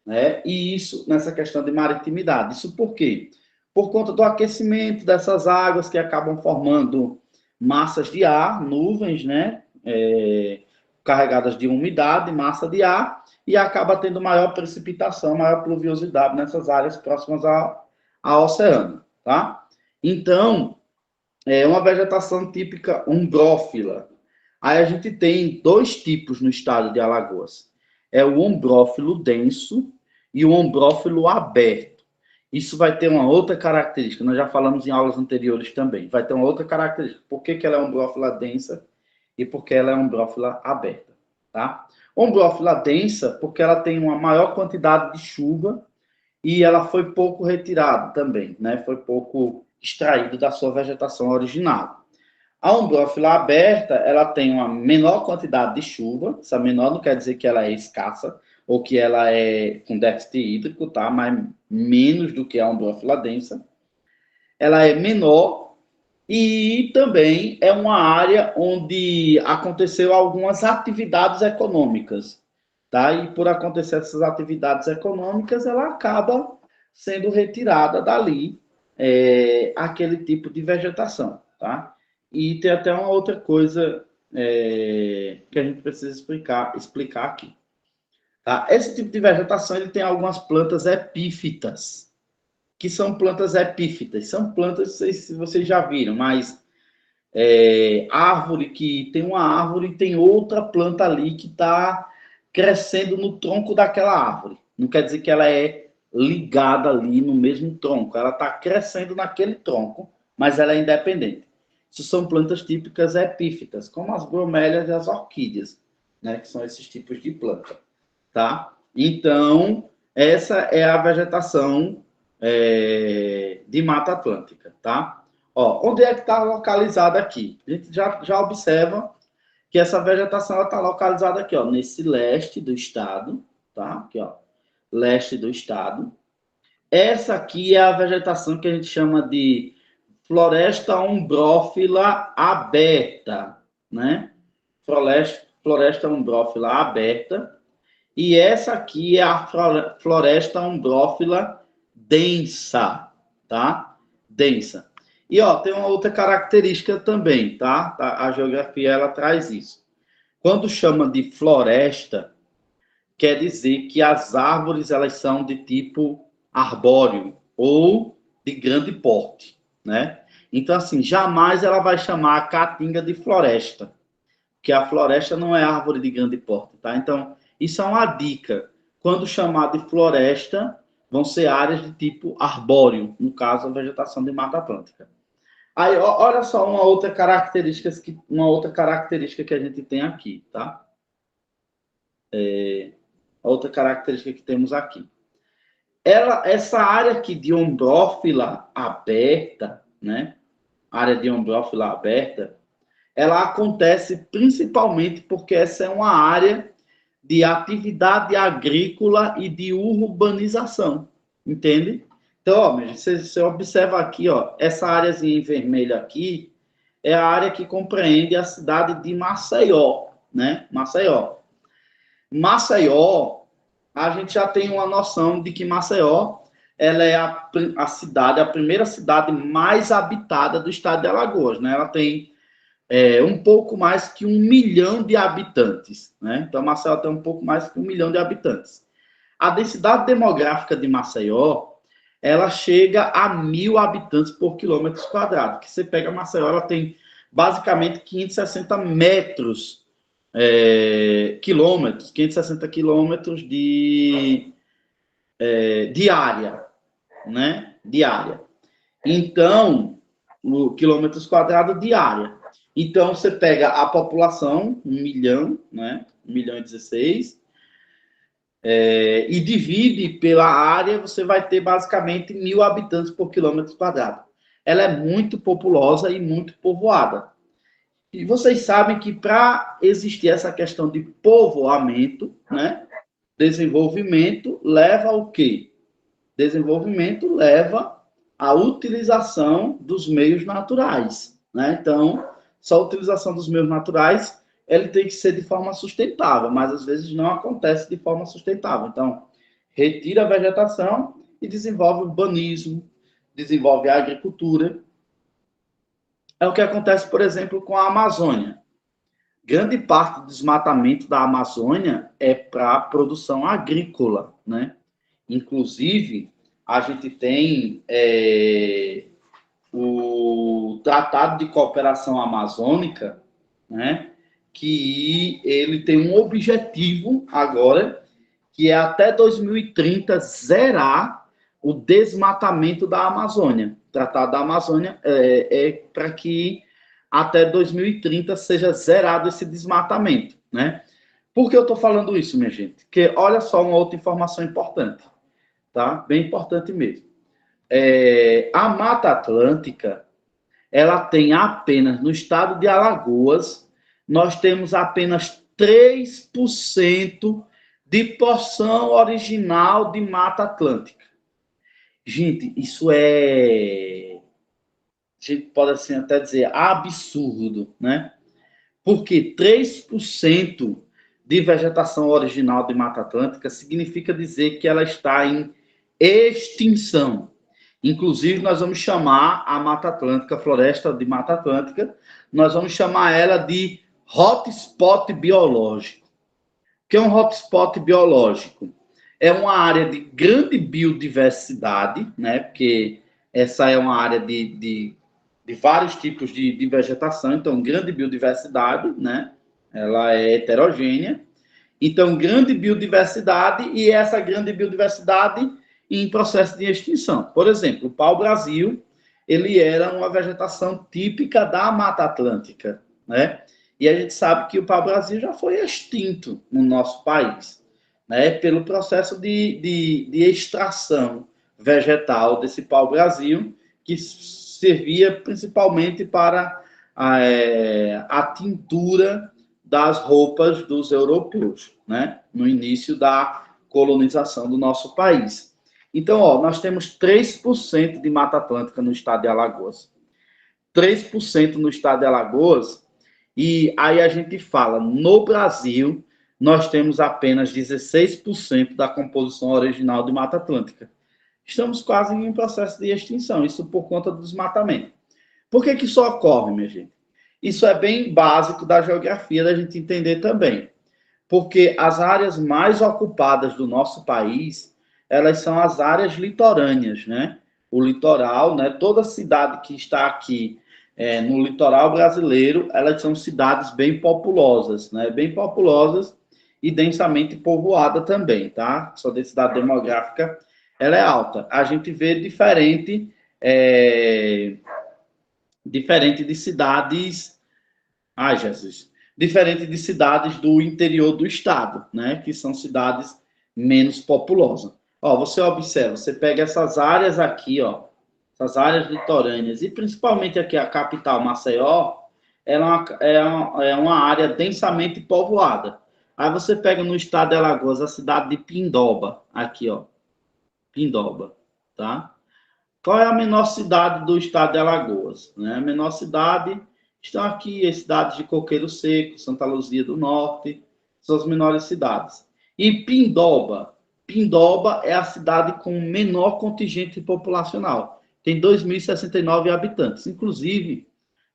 né? E isso nessa questão de maritimidade. Isso por quê? Por conta do aquecimento dessas águas que acabam formando massas de ar, nuvens, né? Carregadas de umidade, massa de ar, e acaba tendo maior precipitação, maior pluviosidade nessas áreas próximas ao oceano, tá? Então, é uma vegetação típica umbrófila. Aí a gente tem dois tipos no estado de Alagoas. É o umbrófilo denso e o umbrófilo aberto. Isso vai ter uma outra característica, nós já falamos em aulas anteriores também. Vai ter uma outra característica. Por que ela é umbrófila densa e por que ela é umbrófila aberta, tá? Umbrófila densa porque ela tem uma maior quantidade de chuva e ela foi pouco retirada também, né? Foi pouco extraído da sua vegetação original. A umbrófila aberta, ela tem uma menor quantidade de chuva, essa menor não quer dizer que ela é escassa, ou que ela é com déficit hídrico, tá? Mas menos do que a umbrófila densa. Ela é menor e também é uma área onde aconteceu algumas atividades econômicas, tá? E por acontecer essas atividades econômicas, ela acaba sendo retirada dali aquele tipo de vegetação, tá? E tem até uma outra coisa que a gente precisa explicar aqui. Tá? Esse tipo de vegetação ele tem algumas plantas epífitas. Que são plantas epífitas? São plantas, não sei se vocês já viram, mas árvore que tem uma árvore e tem outra planta ali que está crescendo no tronco daquela árvore. Não quer dizer que ela é ligada ali no mesmo tronco. Ela está crescendo naquele tronco, mas ela é independente. Isso são plantas típicas epífitas, como as bromélias e as orquídeas, né? Que são esses tipos de planta, tá? Então, essa é a vegetação de Mata Atlântica, tá? Ó, onde é que está localizada aqui? A gente já observa que essa vegetação está localizada aqui, ó, nesse leste do estado, tá? Aqui, ó, leste do estado. Essa aqui é a vegetação que a gente chama de floresta umbrófila aberta, né? Floresta umbrófila aberta. E essa aqui é a floresta umbrófila densa, tá? Densa. E, ó, tem uma outra característica também, tá? A geografia, ela traz isso. Quando chama de floresta, quer dizer que as árvores, elas são de tipo arbóreo ou de grande porte, né? Então, assim, jamais ela vai chamar a caatinga de floresta, porque a floresta não é árvore de grande porte, tá? Então, isso é uma dica. Quando chamar de floresta, vão ser áreas de tipo arbóreo, no caso, a vegetação de Mata Atlântica. Aí, olha só uma outra característica que a gente tem aqui, tá? Outra característica que temos aqui. essa área aqui de ombrófila aberta, né? Área de ombrófila aberta, ela acontece principalmente porque essa é uma área de atividade agrícola e de urbanização, entende? Então, ó, você observa aqui, ó, essa áreazinha em vermelho aqui é a área que compreende a cidade de Maceió, né? Maceió. Maceió, a gente já tem uma noção de que Maceió, ela é a cidade, a primeira cidade mais habitada do estado de Alagoas, né? Ela tem um pouco mais que 1 milhão de habitantes, né? Então, Maceió tem um pouco mais que 1 milhão de habitantes. A densidade demográfica de Maceió, ela chega a 1.000 habitantes por quilômetro quadrado. Que você pega Maceió, ela tem basicamente 560 metros, quilômetros, 560 quilômetros de área, né? De área. Então, quilômetros quadrados de área. Então, você pega a população, 1 milhão, né? 1.016, e divide pela área, você vai ter basicamente 1.000 habitantes por quilômetro quadrado. Ela é muito populosa e muito povoada. E vocês sabem que para existir essa questão de povoamento, né? Desenvolvimento leva ao quê? Desenvolvimento leva à utilização dos meios naturais, né? Então, só a utilização dos meios naturais, ele tem que ser de forma sustentável, mas às vezes não acontece de forma sustentável. Então, retira a vegetação e desenvolve o urbanismo, desenvolve a agricultura. É o que acontece, por exemplo, com a Amazônia. Grande parte do desmatamento da Amazônia é para produção agrícola, né? Inclusive, a gente tem o Tratado de Cooperação Amazônica, né? Que ele tem um objetivo agora, que é até 2030 zerar o desmatamento da Amazônia. O Tratado da Amazônia para que até 2030 seja zerado esse desmatamento, né? Por que eu estou falando isso, minha gente? Porque olha só uma outra informação importante, tá? Bem importante mesmo. A Mata Atlântica, ela tem apenas, no estado de Alagoas, nós temos apenas 3% de porção original de Mata Atlântica. Gente, isso a gente pode assim até dizer absurdo, né? Porque 3% de vegetação original de Mata Atlântica significa dizer que ela está em extinção. Inclusive, nós vamos chamar a Mata Atlântica, a floresta de Mata Atlântica, nós vamos chamar ela de hotspot biológico. O que é um hotspot biológico? É uma área de grande biodiversidade, né? Porque essa é uma área de vários tipos de vegetação, então, grande biodiversidade, né? Ela é heterogênea. Então, grande biodiversidade, e essa grande biodiversidade em processo de extinção. Por exemplo, o pau-brasil, ele era uma vegetação típica da Mata Atlântica, né? E a gente sabe que o pau-brasil já foi extinto no nosso país, né? Pelo processo de extração vegetal desse pau-brasil, que servia principalmente para a tintura das roupas dos europeus, né? No início da colonização do nosso país. Então, ó, nós temos 3% de Mata Atlântica no estado de Alagoas. 3% no estado de Alagoas, e aí a gente fala, no Brasil, nós temos apenas 16% da composição original de Mata Atlântica. Estamos quase em um processo de extinção, isso por conta do desmatamento. Por que isso ocorre, minha gente? Isso é bem básico da geografia da gente entender também. Porque as áreas mais ocupadas do nosso país, elas são as áreas litorâneas, né? O litoral, né? Toda cidade que está aqui no litoral brasileiro, elas são cidades bem populosas, né? Bem populosas e densamente povoadas também, tá? Sua densidade demográfica, ela é alta. A gente vê diferente de cidades... Ai, Jesus! Diferente de cidades do interior do estado, né? Que são cidades menos populosas. Ó, você observa, você pega essas áreas aqui, ó, essas áreas litorâneas, e principalmente aqui a capital, Maceió, ela é uma área densamente povoada. Aí você pega no estado de Alagoas a cidade de Pindoba, aqui, ó, Pindoba, tá? Qual é a menor cidade do estado de Alagoas? Né? A menor cidade estão aqui as cidades de Coqueiro Seco, Santa Luzia do Norte, são as menores cidades. E Pindoba é a cidade com menor contingente populacional. Tem 2.069 habitantes. Inclusive,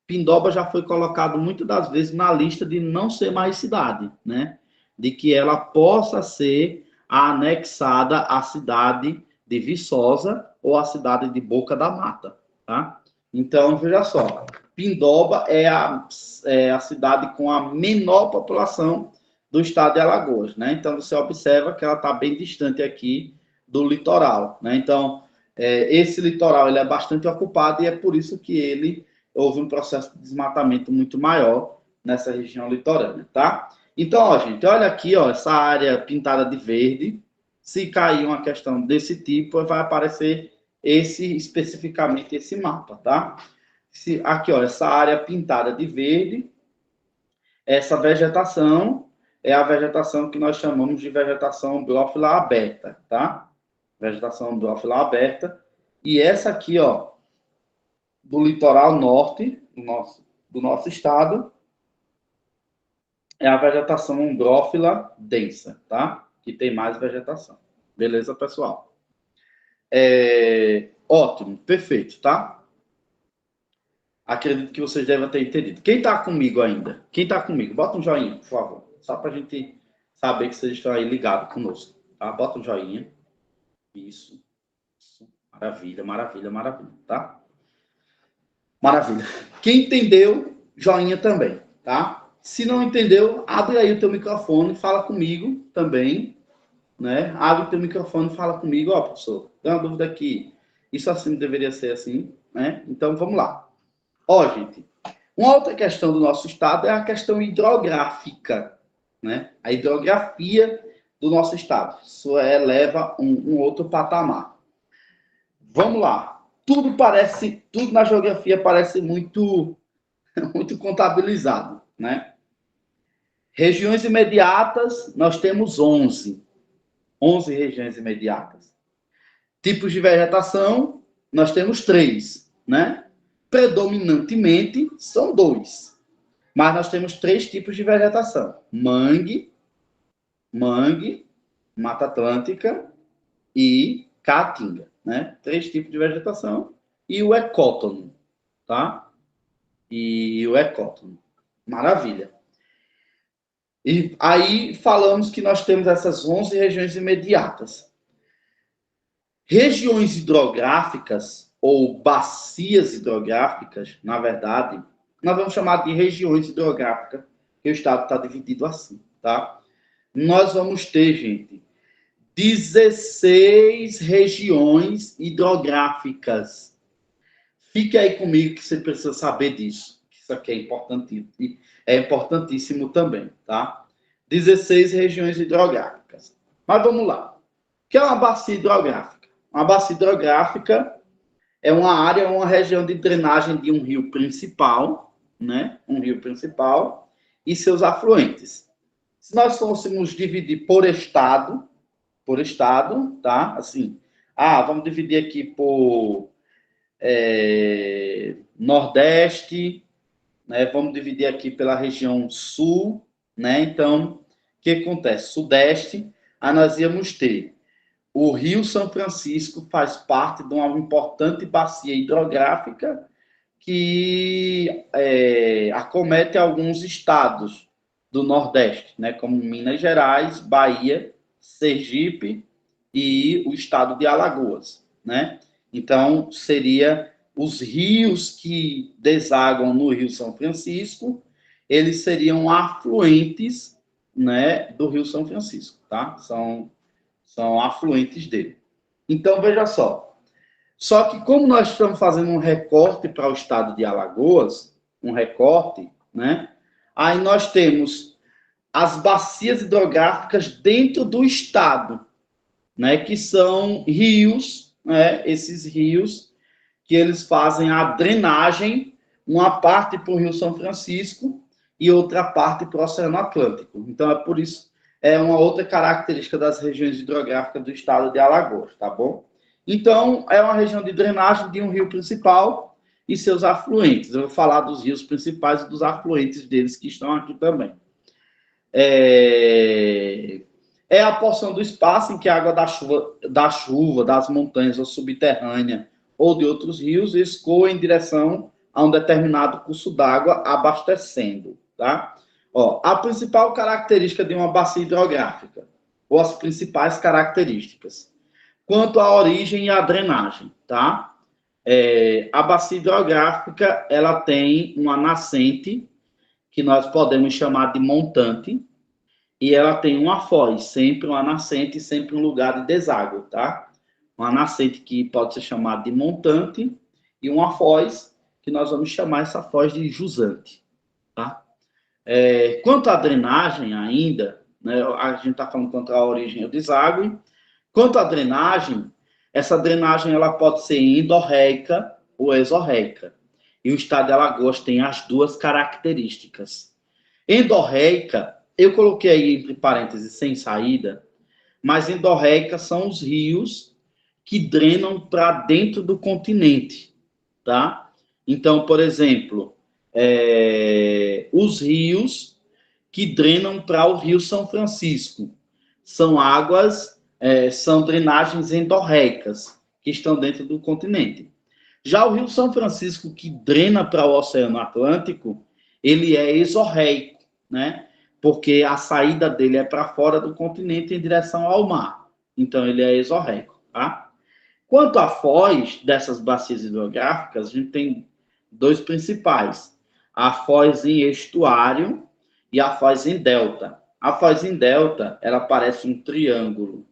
Pindoba já foi colocado muitas das vezes na lista de não ser mais cidade, né? De que ela possa ser anexada à cidade de Viçosa ou à cidade de Boca da Mata, tá? Então, veja só, Pindoba é a cidade com a menor população do estado de Alagoas, né? Então, você observa que ela está bem distante aqui do litoral, né? Então, esse litoral ele é bastante ocupado e é por isso que houve um processo de desmatamento muito maior nessa região litorânea, tá? Então, ó, gente, olha aqui, ó, essa área pintada de verde. Se cair uma questão desse tipo, vai aparecer especificamente esse mapa, tá? Aqui, ó, essa área pintada de verde, essa vegetação é a vegetação que nós chamamos de vegetação brófila aberta, tá? Vegetação brófila aberta. E essa aqui, ó, do litoral norte do nosso estado, é a vegetação umbrófila densa, tá? Que tem mais vegetação. Beleza, pessoal? Ótimo, perfeito, tá? Acredito que vocês devem ter entendido. Quem está comigo ainda? Quem está comigo? Bota um joinha, por favor. Só para a gente saber que vocês estão aí ligados conosco, tá? Bota um joinha. Isso. Maravilha, maravilha, maravilha, tá? Maravilha. Quem entendeu, joinha também, tá? Se não entendeu, abre aí o teu microfone, fala comigo também, né? Abre o teu microfone, fala comigo, ó, professor, tem uma dúvida aqui. Isso assim deveria ser assim, né? Então, vamos lá. Ó, gente, uma outra questão do nosso estado é a questão hidrográfica, né? A hidrografia do nosso estado. Isso eleva um outro patamar. Vamos lá. Tudo na geografia parece muito contabilizado, né? Regiões imediatas, nós temos 11 regiões imediatas. Tipos de vegetação, nós temos 3, né? Predominantemente, são 2. Mas nós temos 3 tipos de vegetação. Mangue, Mata Atlântica e Caatinga, né? 3 tipos de vegetação. E o ecótono, tá? E o ecótono. Maravilha. E aí falamos que nós temos essas 11 regiões imediatas. Regiões hidrográficas, ou bacias hidrográficas, na verdade, nós vamos chamar de regiões hidrográficas, que o estado está dividido assim, tá? Nós vamos ter, gente, 16 regiões hidrográficas. Fique aí comigo que você precisa saber disso. Isso aqui é importantíssimo também, tá? 16 regiões hidrográficas. Mas vamos lá. O que é uma bacia hidrográfica? Uma bacia hidrográfica é uma área, uma região de drenagem de um rio principal, né? Um rio principal e seus afluentes. Se nós fôssemos dividir por estado, tá? Assim, vamos dividir aqui por Nordeste, né? Vamos dividir aqui pela região Sul, né? Então, o que acontece? Sudeste, aí nós íamos ter o Rio São Francisco, faz parte de uma importante bacia hidrográfica que acomete alguns estados do Nordeste, né? Como Minas Gerais, Bahia, Sergipe e o estado de Alagoas, né? Então, seria os rios que desaguam no Rio São Francisco, eles seriam afluentes, né, do Rio São Francisco, tá? São afluentes dele. Então, veja só. Só que como nós estamos fazendo um recorte para o estado de Alagoas, né? Aí nós temos as bacias hidrográficas dentro do estado, né, que são rios, né, esses rios que eles fazem a drenagem, uma parte para o Rio São Francisco e outra parte para o Oceano Atlântico. Então, é por isso, é uma outra característica das regiões hidrográficas do estado de Alagoas, tá bom? Então, é uma região de drenagem de um rio principal e seus afluentes. Eu vou falar dos rios principais e dos afluentes deles que estão aqui também. É a porção do espaço em que a água da chuva, das montanhas ou subterrânea ou de outros rios escoa em direção a um determinado curso d'água abastecendo, tá? Ó, a principal característica de uma bacia hidrográfica, ou as principais características, quanto à origem e à drenagem, tá? A bacia hidrográfica, ela tem uma nascente, que nós podemos chamar de montante, e ela tem uma foz, sempre uma nascente, sempre um lugar de deságua, tá? Uma nascente que pode ser chamada de montante e uma foz, que nós vamos chamar essa foz de jusante, tá? Quanto à drenagem ainda, né, a gente está falando quanto à origem do deságue. Quanto à drenagem, essa drenagem ela pode ser endorreica ou exorreica. E o estado de Alagoas tem as duas características. Endorreica, eu coloquei aí entre parênteses sem saída, mas endorreica são os rios que drenam para dentro do continente, tá? Então, por exemplo, os rios que drenam para o Rio São Francisco são águas, são drenagens endorreicas que estão dentro do continente. Já o Rio São Francisco, que drena para o Oceano Atlântico, ele é exorreico, né? Porque a saída dele é para fora do continente em direção ao mar. Então, ele é exorreico, tá? Quanto à foz dessas bacias hidrográficas, a gente tem dois principais. A foz em estuário e a foz em delta. A foz em delta, ela parece um triângulo,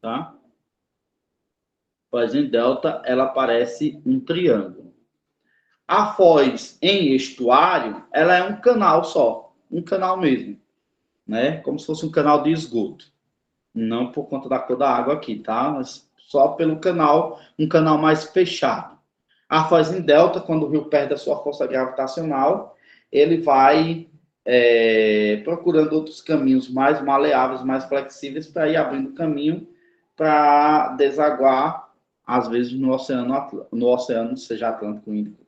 tá? A foz em delta, ela parece um triângulo. A foz em estuário, ela é um canal só, um canal mesmo, né? Como se fosse um canal de esgoto. Não por conta da cor da água aqui, tá? Mas só pelo canal, um canal mais fechado. A foz em delta, quando o rio perde a sua força gravitacional, ele vai procurando outros caminhos mais maleáveis, mais flexíveis, para ir abrindo caminho para desaguar, às vezes, no oceano, seja Atlântico ou Índico,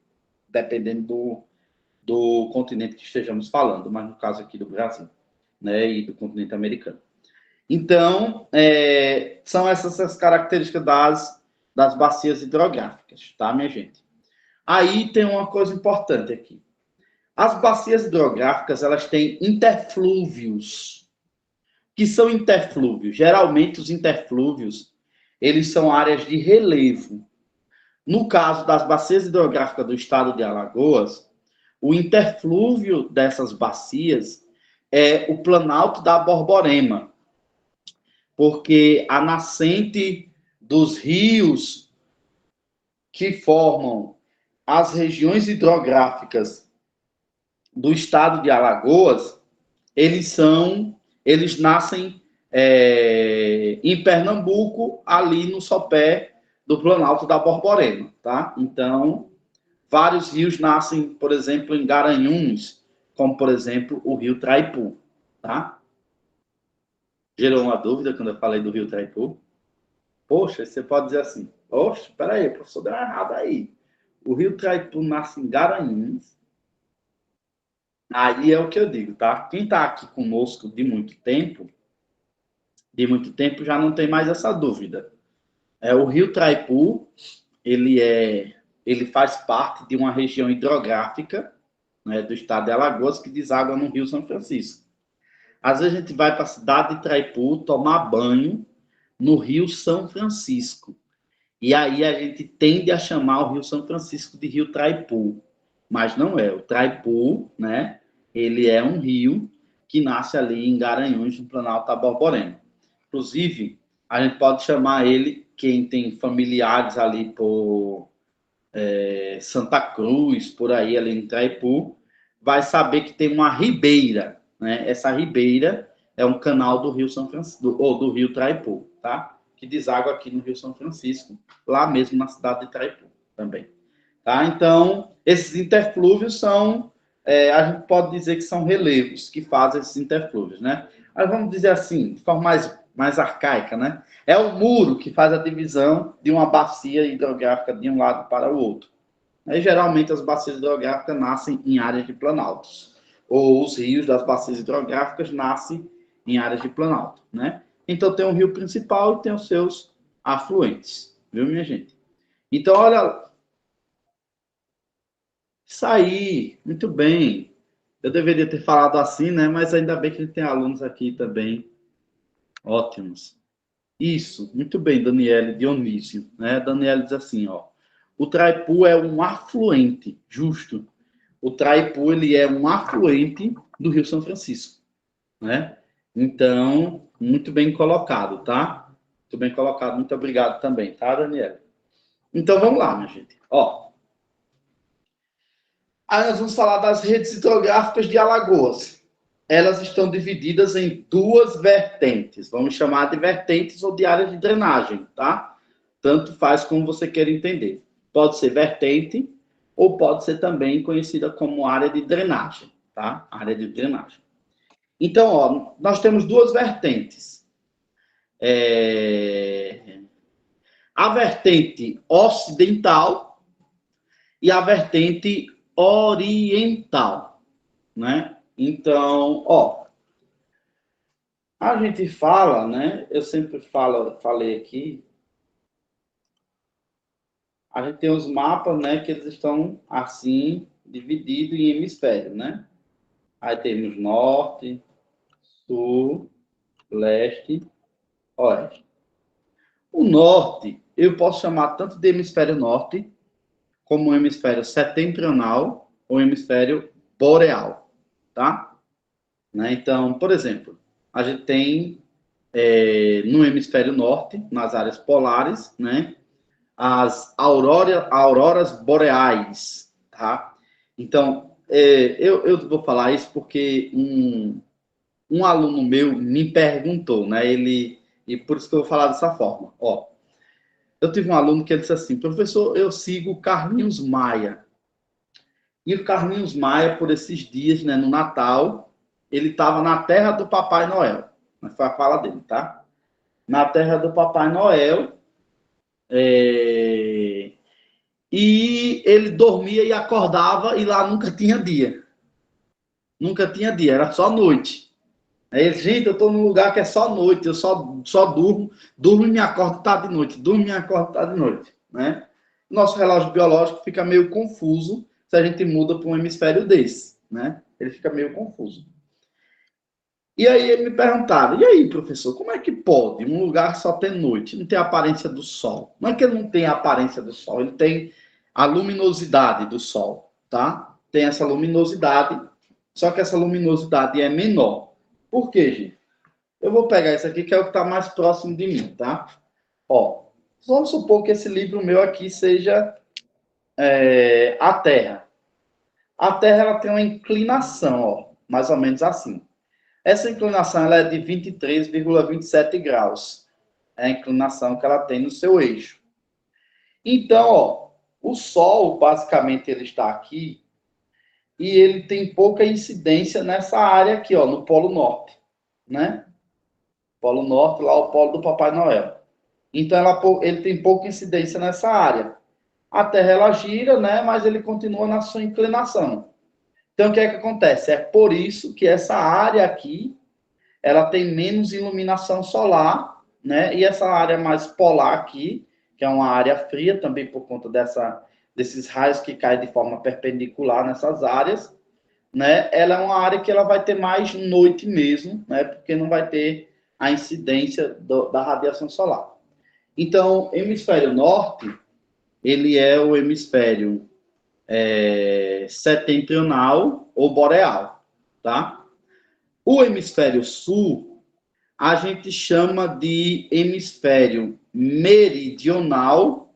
dependendo do continente que estejamos falando, mas no caso aqui do Brasil, né, e do continente americano. Então, são essas as características das bacias hidrográficas, tá, minha gente? Aí tem uma coisa importante aqui. As bacias hidrográficas, elas têm interflúvios. O que são interflúvios? Geralmente, os interflúvios, eles são áreas de relevo. No caso das bacias hidrográficas do estado de Alagoas, o interflúvio dessas bacias é o Planalto da Borborema, porque a nascente dos rios que formam as regiões hidrográficas do estado de Alagoas, eles nascem em Pernambuco, ali no sopé do Planalto da Borborema, tá? Então, vários rios nascem, por exemplo, em Garanhuns, como, por exemplo, o rio Traipu, tá? Gerou uma dúvida quando eu falei do rio Traipu? Poxa, você pode dizer assim, oxe, peraí, professor, deu errado aí. O rio Traipu nasce em Garanhuns. Aí é o que eu digo, tá? Quem está aqui conosco de muito tempo já não tem mais essa dúvida. O rio Traipu, ele faz parte de uma região hidrográfica, né, do estado de Alagoas, que deságua no Rio São Francisco. Às vezes a gente vai para a cidade de Traipu tomar banho no Rio São Francisco. E aí a gente tende a chamar o Rio São Francisco de Rio Traipu. Mas não é. O Traipu, né, ele é um rio que nasce ali em Garanhuns, no Planalto da Borborema. Inclusive, a gente pode chamar ele, quem tem familiares ali por Santa Cruz, por ali em Traipu, vai saber que tem uma ribeira, né? Essa ribeira é um canal do Rio São Francisco, ou do Rio Traipu, tá? Que deságua aqui no Rio São Francisco, lá mesmo na cidade de Traipu também. Tá? Então, esses interflúvios são, a gente pode dizer que são relevos que fazem esses interflúvios, né? Mas vamos dizer assim, de forma mais arcaica, né? É o muro que faz a divisão de uma bacia hidrográfica de um lado para o outro. Aí, geralmente, as bacias hidrográficas nascem em áreas de planaltos, ou os rios das bacias hidrográficas nascem em áreas de planalto, né? Então, tem um rio principal e tem os seus afluentes, viu, minha gente? Então, olha, isso aí, muito bem. Eu deveria ter falado assim, né? Mas ainda bem que a gente tem alunos aqui também ótimos. Isso, muito bem, Daniele Dionísio, né? Daniele diz assim, ó, o Traipu é um afluente, justo. O Traipu, ele é um afluente do Rio São Francisco, né? Então, muito bem colocado, tá? Muito bem colocado, muito obrigado também, tá, Daniele? Então, vamos lá, minha gente. Ó, aí nós vamos falar das redes hidrográficas de Alagoas. Elas estão divididas em duas vertentes. Vamos chamar de vertentes ou de áreas de drenagem, tá? Tanto faz como você queira entender. Pode ser vertente ou pode ser também conhecida como área de drenagem, tá? Área de drenagem. Então, ó, nós temos duas vertentes. A vertente ocidental e a vertente oriental, né? Então, ó, a gente fala, né? Eu sempre falei aqui, a gente tem os mapas, né? Que eles estão assim divididos em hemisférios, né? Aí temos norte, sul, leste, oeste. O norte, eu posso chamar tanto de hemisfério norte como hemisfério setentrional ou hemisfério boreal, tá? Né? Então, por exemplo, a gente tem no hemisfério norte, nas áreas polares, né? As auroras boreais, tá? Então, eu vou falar isso porque um aluno meu me perguntou, né? E por isso que eu vou falar dessa forma. Ó, eu tive um aluno que ele disse assim, professor, eu sigo o Carlinhos Maia. E o Carlinhos Maia, por esses dias, né, no Natal, ele estava na terra do Papai Noel. Mas foi a fala dele, tá? Na terra do Papai Noel. E ele dormia e acordava e lá nunca tinha dia. Nunca tinha dia, era só noite. Aí ele, gente, eu estou num lugar que é só noite, eu só durmo e me acordo tarde de noite, durmo e me acordo tarde de noite, né? Nosso relógio biológico fica meio confuso se a gente muda para um hemisfério desse, né? Ele fica meio confuso. E aí ele me perguntava, e aí, professor, como é que pode um lugar só ter noite, não ter a aparência do sol? Não é que ele não tem a aparência do sol, ele tem a luminosidade do sol, tá? Tem essa luminosidade, só que essa luminosidade é menor. Por quê, gente? Eu vou pegar isso aqui, que é o que está mais próximo de mim, tá? Ó, vamos supor que esse livro meu aqui seja a Terra. A Terra, ela tem uma inclinação, ó, mais ou menos assim. Essa inclinação ela é de 23,27 graus. É a inclinação que ela tem no seu eixo. Então, ó, o Sol, basicamente, ele está aqui e ele tem pouca incidência nessa área aqui, ó, no Polo Norte, né? Polo Norte, lá o Polo do Papai Noel. Então, ele tem pouca incidência nessa área. A Terra, ela gira, né? Mas ele continua na sua inclinação. Então, o que é que acontece? É por isso que essa área aqui ela tem menos iluminação solar, né? E essa área mais polar aqui, que é uma área fria, também por conta desses raios que caem de forma perpendicular nessas áreas, né? Ela é uma área que ela vai ter mais noite mesmo, né? Porque não vai ter a incidência da radiação solar. Então, hemisfério norte, ele é o hemisfério setentrional ou boreal, tá? O hemisfério sul, a gente chama de hemisfério meridional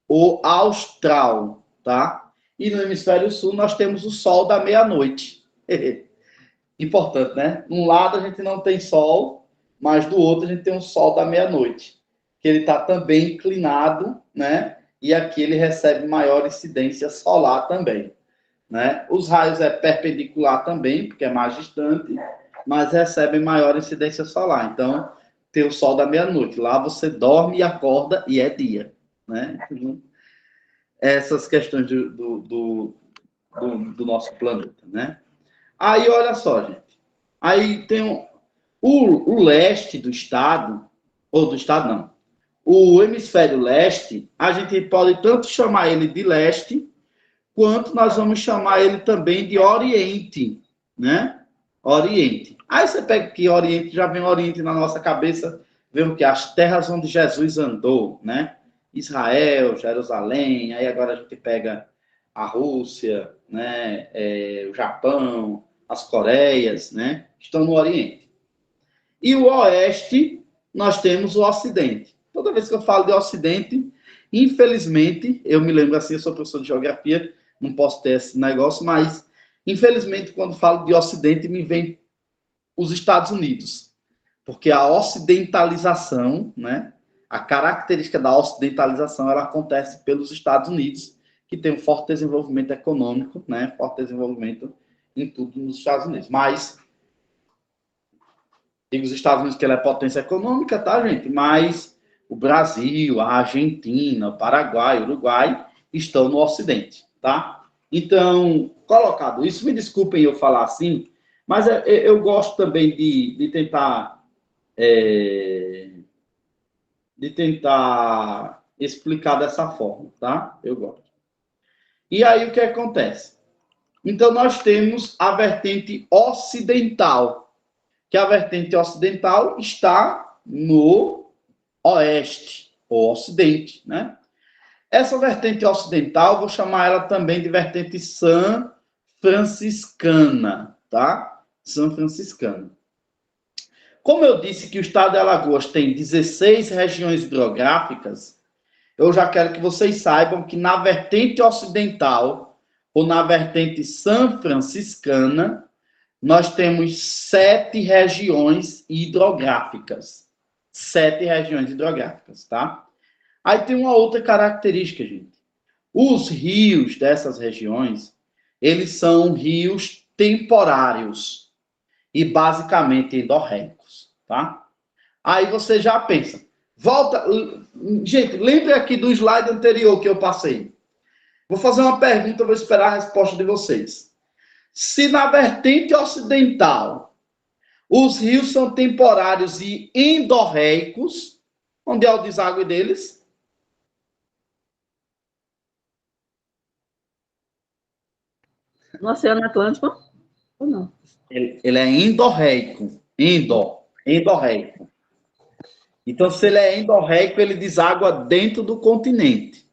ou austral, tá? E no hemisfério sul nós temos o sol da meia-noite. importante, né? Um lado a gente não tem sol, mas do outro a gente tem um sol da meia-noite, que ele está também inclinado, né? E aqui ele recebe maior incidência solar também, né? Os raios é perpendicular também, porque é mais distante, mas recebe maior incidência solar. Então, tem o sol da meia-noite. Lá você dorme e acorda e é dia, né? Essas questões do nosso planeta, né? Aí, olha só, gente. Aí tem o leste do estado, ou do estado não, o hemisfério leste, a gente pode tanto chamar ele de leste, quanto nós vamos chamar ele também de oriente, né? Oriente. Aí você pega aqui oriente, já vem oriente na nossa cabeça, vê o que? As terras onde Jesus andou, né? Israel, Jerusalém, aí agora a gente pega a Rússia, né? O Japão, as Coreias, né? Estão no Oriente. E o Oeste, nós temos o Ocidente. Toda vez que eu falo de Ocidente, infelizmente, eu me lembro assim, eu sou professor de geografia, não posso ter esse negócio, mas infelizmente, quando falo de Ocidente, me vem os Estados Unidos. Porque a ocidentalização, né? A característica da ocidentalização, ela acontece pelos Estados Unidos, que tem um forte desenvolvimento econômico, né? Forte desenvolvimento em tudo nos Estados Unidos. Mas digo os Estados Unidos que ela é potência econômica, tá, gente? Mas o Brasil, a Argentina, o Paraguai, o Uruguai estão no Ocidente, tá? Então, colocado isso, me desculpem eu falar assim, mas eu gosto também de tentar explicar dessa forma, tá? Eu gosto. E aí o que acontece? Então, nós temos a vertente ocidental, que a vertente ocidental está no oeste, ou ocidente, né? Essa vertente ocidental, vou chamar ela também de vertente San Franciscana, tá? San Franciscana. Como eu disse que o estado de Alagoas tem 16 regiões hidrográficas, eu já quero que vocês saibam que na vertente ocidental, ou na vertente San Franciscana, nós temos 7 regiões hidrográficas. 7 regiões hidrográficas, tá? Aí tem uma outra característica, gente. Os rios dessas regiões, eles são rios temporários e basicamente endorreicos, tá? Aí você já pensa, volta, gente, lembre aqui do slide anterior que eu passei. Vou fazer uma pergunta, vou esperar a resposta de vocês. Se na vertente ocidental os rios são temporários e endorreicos, onde é o deságue deles? No Oceano Atlântico ou não? Ele é endorreico. Endorreico. Então, se ele é endorreico, ele deságua dentro do continente.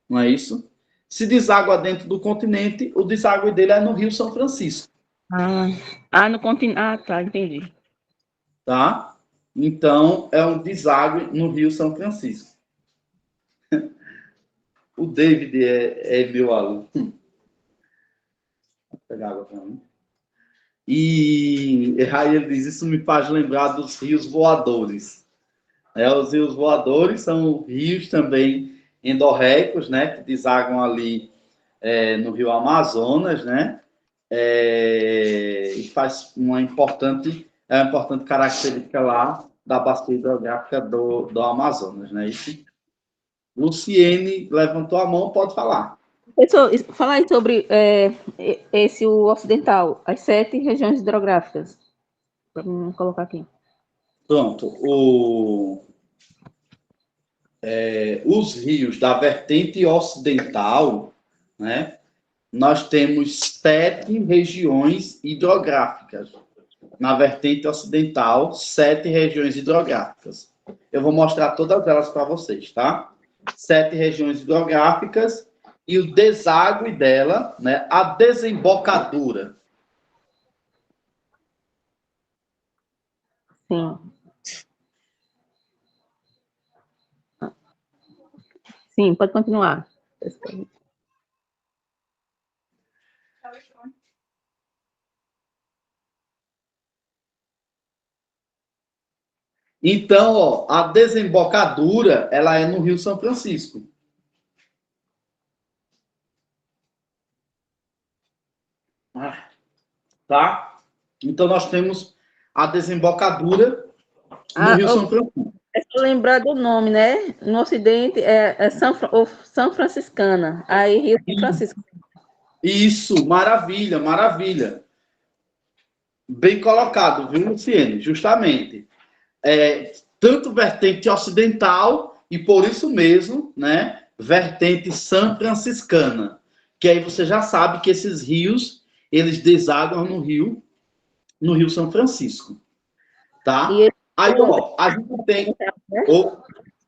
Não é isso? Se deságua dentro do continente, o deságue dele é no Rio São Francisco. No continente. Ah, tá, entendi. Tá? Então, é um deságue no Rio São Francisco. O David é meu aluno. Vou pegar água para mim. E aí ele diz, isso me faz lembrar dos rios voadores. Os rios voadores são rios também endorreicos, né, que desaguam ali no rio Amazonas, né, e faz uma importante característica lá da bacia hidrográfica do Amazonas, né. E Luciene levantou a mão, pode falar. Fala aí sobre o ocidental, as 7 regiões hidrográficas. Vamos colocar aqui. Pronto. Os rios da vertente ocidental, né, nós temos 7 regiões hidrográficas. Na vertente ocidental, 7 regiões hidrográficas. Eu vou mostrar todas elas para vocês, tá? 7 regiões hidrográficas e o deságue dela, né, a desembocadura. Sim. Sim, pode continuar. Então, ó, a desembocadura, ela é no Rio São Francisco. Tá? Então, nós temos a desembocadura no Rio São Francisco. É só lembrar do nome, né? No Ocidente é São Franciscana, aí Rio São Francisco. Isso, maravilha, maravilha. Bem colocado, viu, Luciene? Justamente. Tanto vertente ocidental e, por isso mesmo, né, vertente São Franciscana. Que aí você já sabe que esses rios, eles desaguam no Rio São Francisco. Tá? Aí, ó, a gente tem...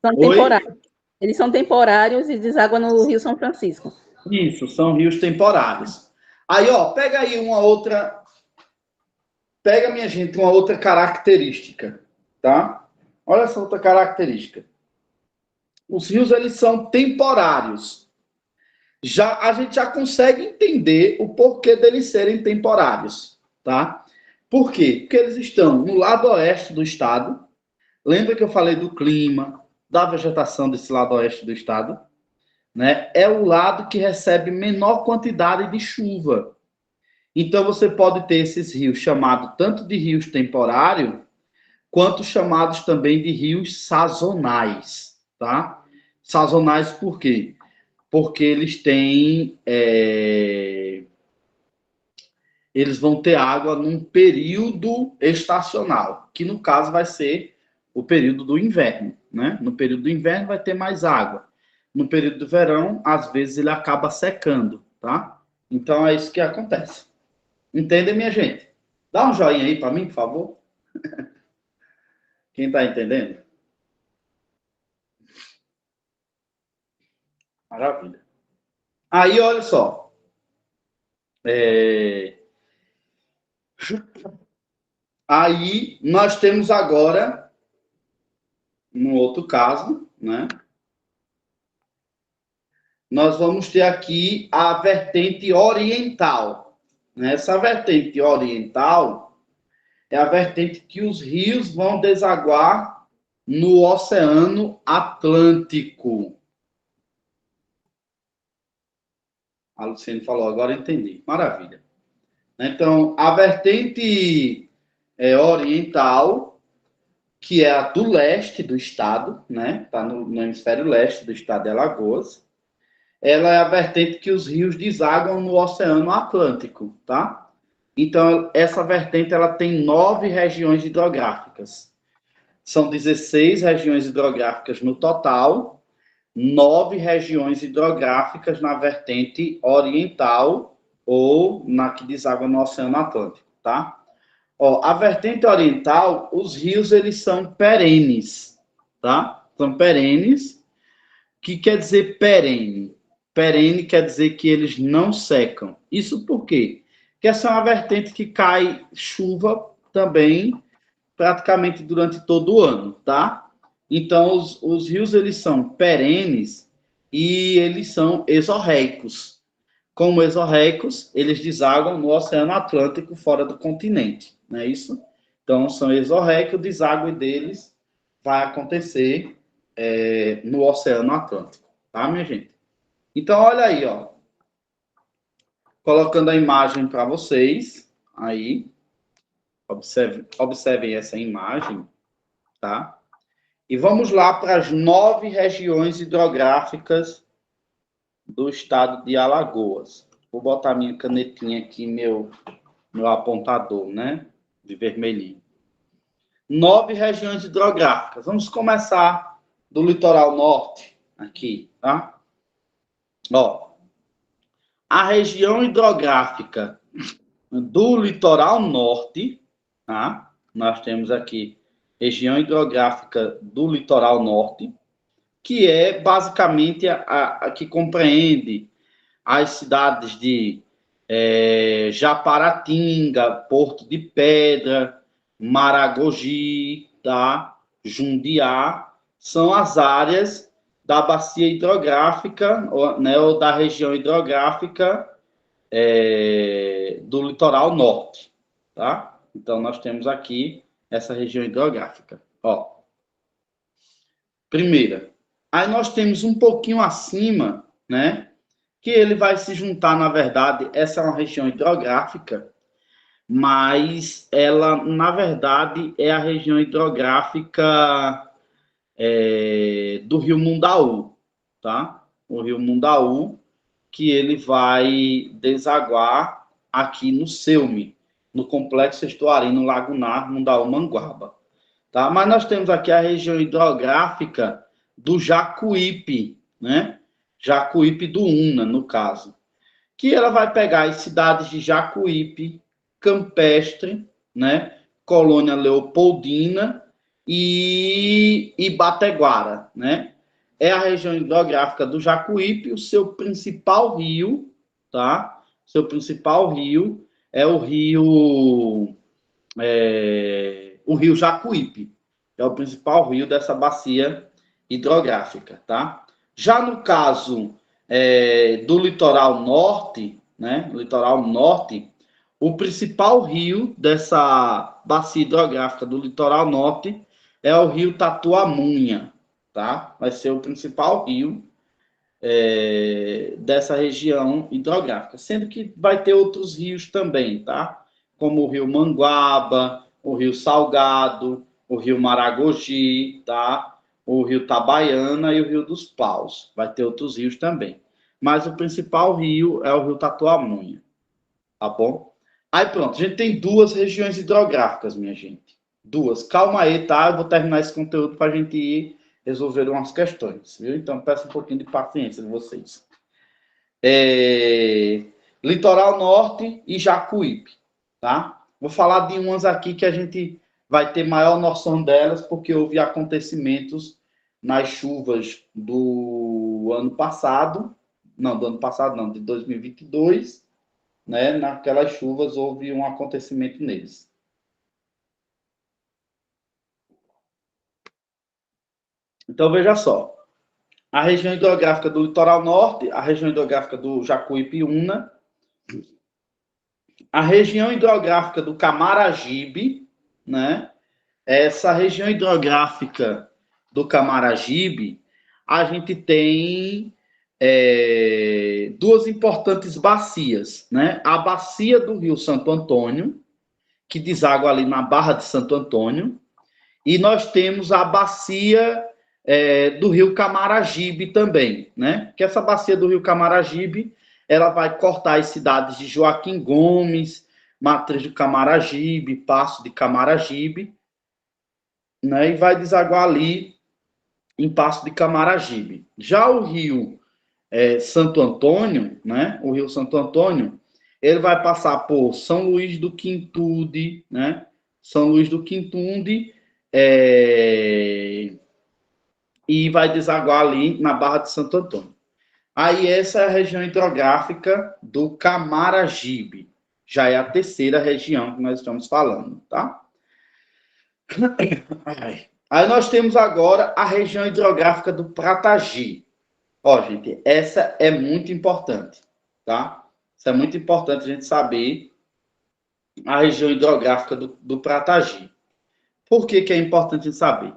São temporários. Eles são temporários e desaguam no Rio São Francisco. Isso, são rios temporários. Aí, ó, pega aí uma outra... Pega, minha gente, uma outra característica, tá? Olha essa outra característica. Os rios, eles são temporários. A gente já consegue entender o porquê deles serem temporários, tá? Por quê? Porque eles estão no lado oeste do estado. Lembra que eu falei do clima, da vegetação desse lado oeste do estado? Né? É o lado que recebe menor quantidade de chuva. Então, você pode ter esses rios chamados tanto de rios temporários, quanto chamados também de rios sazonais, tá? Sazonais por quê? Porque eles têm... Eles vão ter água num período estacional, que no caso vai ser o período do inverno, né? No período do inverno vai ter mais água. No período do verão, às vezes ele acaba secando, tá? Então é isso que acontece. Entendem, minha gente? Dá um joinha aí para mim, por favor. Quem está entendendo? Maravilha. Aí, olha só. Aí, nós temos agora, no outro caso, né? Nós vamos ter aqui a vertente oriental. Essa vertente oriental é a vertente que os rios vão desaguar no Oceano Atlântico. A Luciene falou, agora entendi. Maravilha. Então, a vertente oriental, que é a do leste do estado, né? Está no hemisfério leste do estado de Alagoas. Ela é a vertente que os rios desaguam no Oceano Atlântico, tá? Então, essa vertente ela tem 9 regiões hidrográficas. São 16 regiões hidrográficas no total, 9 regiões hidrográficas na vertente oriental ou na que deságua no Oceano Atlântico, tá? Ó, a vertente oriental, os rios eles são perenes, tá? São perenes. O que quer dizer perene? Perene quer dizer que eles não secam. Isso por quê? Porque essa é uma vertente que cai chuva também praticamente durante todo o ano, tá? Então, os rios, eles são perenes e eles são exorreicos. Como exorreicos, eles desaguam no Oceano Atlântico, fora do continente, não é isso? Então, são exorreicos, o deságue deles vai acontecer no Oceano Atlântico, tá, minha gente? Então, olha aí, ó. Colocando a imagem para vocês, aí. Observem essa imagem, tá? E vamos lá para as 9 regiões hidrográficas do estado de Alagoas. Vou botar minha canetinha aqui, meu apontador, né? De vermelhinho. 9 regiões hidrográficas. Vamos começar do litoral norte, aqui, tá? Ó, a região hidrográfica do litoral norte, tá? Nós temos aqui região hidrográfica do litoral norte, que é basicamente a que compreende as cidades de Japaratinga, Porto de Pedra, Maragogi, tá? Jundiá, são as áreas da bacia hidrográfica, né, ou da região hidrográfica do litoral norte, tá? Então, nós temos aqui essa região hidrográfica. Ó, Primeira. Aí nós temos um pouquinho acima, né? Que ele vai se juntar, na verdade, essa é uma região hidrográfica, mas ela, na verdade, é a região hidrográfica do Rio Mundaú, tá? O Rio Mundaú, que ele vai desaguar aqui no Ceume, no Complexo Estuarino Lagunar, Mundaú, Manguaba, tá? Mas nós temos aqui a região hidrográfica do Jacuípe, né? Jacuípe do Una, no caso, que ela vai pegar as cidades de Jacuípe, Campestre, né? Colônia Leopoldina e Bateguara, né? É a região hidrográfica do Jacuípe, o seu principal rio, tá? Seu principal rio é o rio Jacuípe, é o principal rio dessa bacia hidrográfica, tá? Já no caso do litoral norte, né? Litoral norte, o principal rio dessa bacia hidrográfica do litoral norte é o rio Tatuamunha, tá? Vai ser o principal rio dessa região hidrográfica, sendo que vai ter outros rios também, tá? Como o rio Manguaba, o rio Salgado, o rio Maragogi, tá? O rio Tabaiana e o rio dos Paus. Vai ter outros rios também. Mas o principal rio é o rio Tatuamunha, tá bom? Aí pronto, a gente tem duas regiões hidrográficas, minha gente. Duas. Calma aí, tá? Eu vou terminar esse conteúdo para a gente ir resolver umas questões, viu? Então, peço um pouquinho de paciência de vocês. Litoral Norte e Jacuípe, tá? Vou falar de umas aqui que a gente vai ter maior noção delas, porque houve acontecimentos nas chuvas do ano passado, de 2022, né? Naquelas chuvas houve um acontecimento neles. Então, veja só. A região hidrográfica do litoral norte, a região hidrográfica do Jacuípe e Una, a região hidrográfica do Camaragibe, né? Essa região hidrográfica do Camaragibe, a gente tem duas importantes bacias, né? A bacia do Rio Santo Antônio, que deságua ali na Barra de Santo Antônio, e nós temos a bacia do Rio Camaragibe também, né? Que essa bacia do Rio Camaragibe, ela vai cortar as cidades de Joaquim Gomes, Matriz do Camaragibe, Passo de Camaragibe, né? E vai desaguar ali em Passo de Camaragibe. Já o Rio Santo Antônio, né? O Rio Santo Antônio, ele vai passar por São Luís do Quintude, né? São Luís do Quintude, e vai desaguar ali na Barra de Santo Antônio. Aí essa é a região hidrográfica do Camaragibe. Já é a terceira região que nós estamos falando, tá? Aí nós temos agora a região hidrográfica do Pratagi. Ó, gente, essa é muito importante, tá? Isso é muito importante a gente saber a região hidrográfica do Pratagi. Por que é importante saber?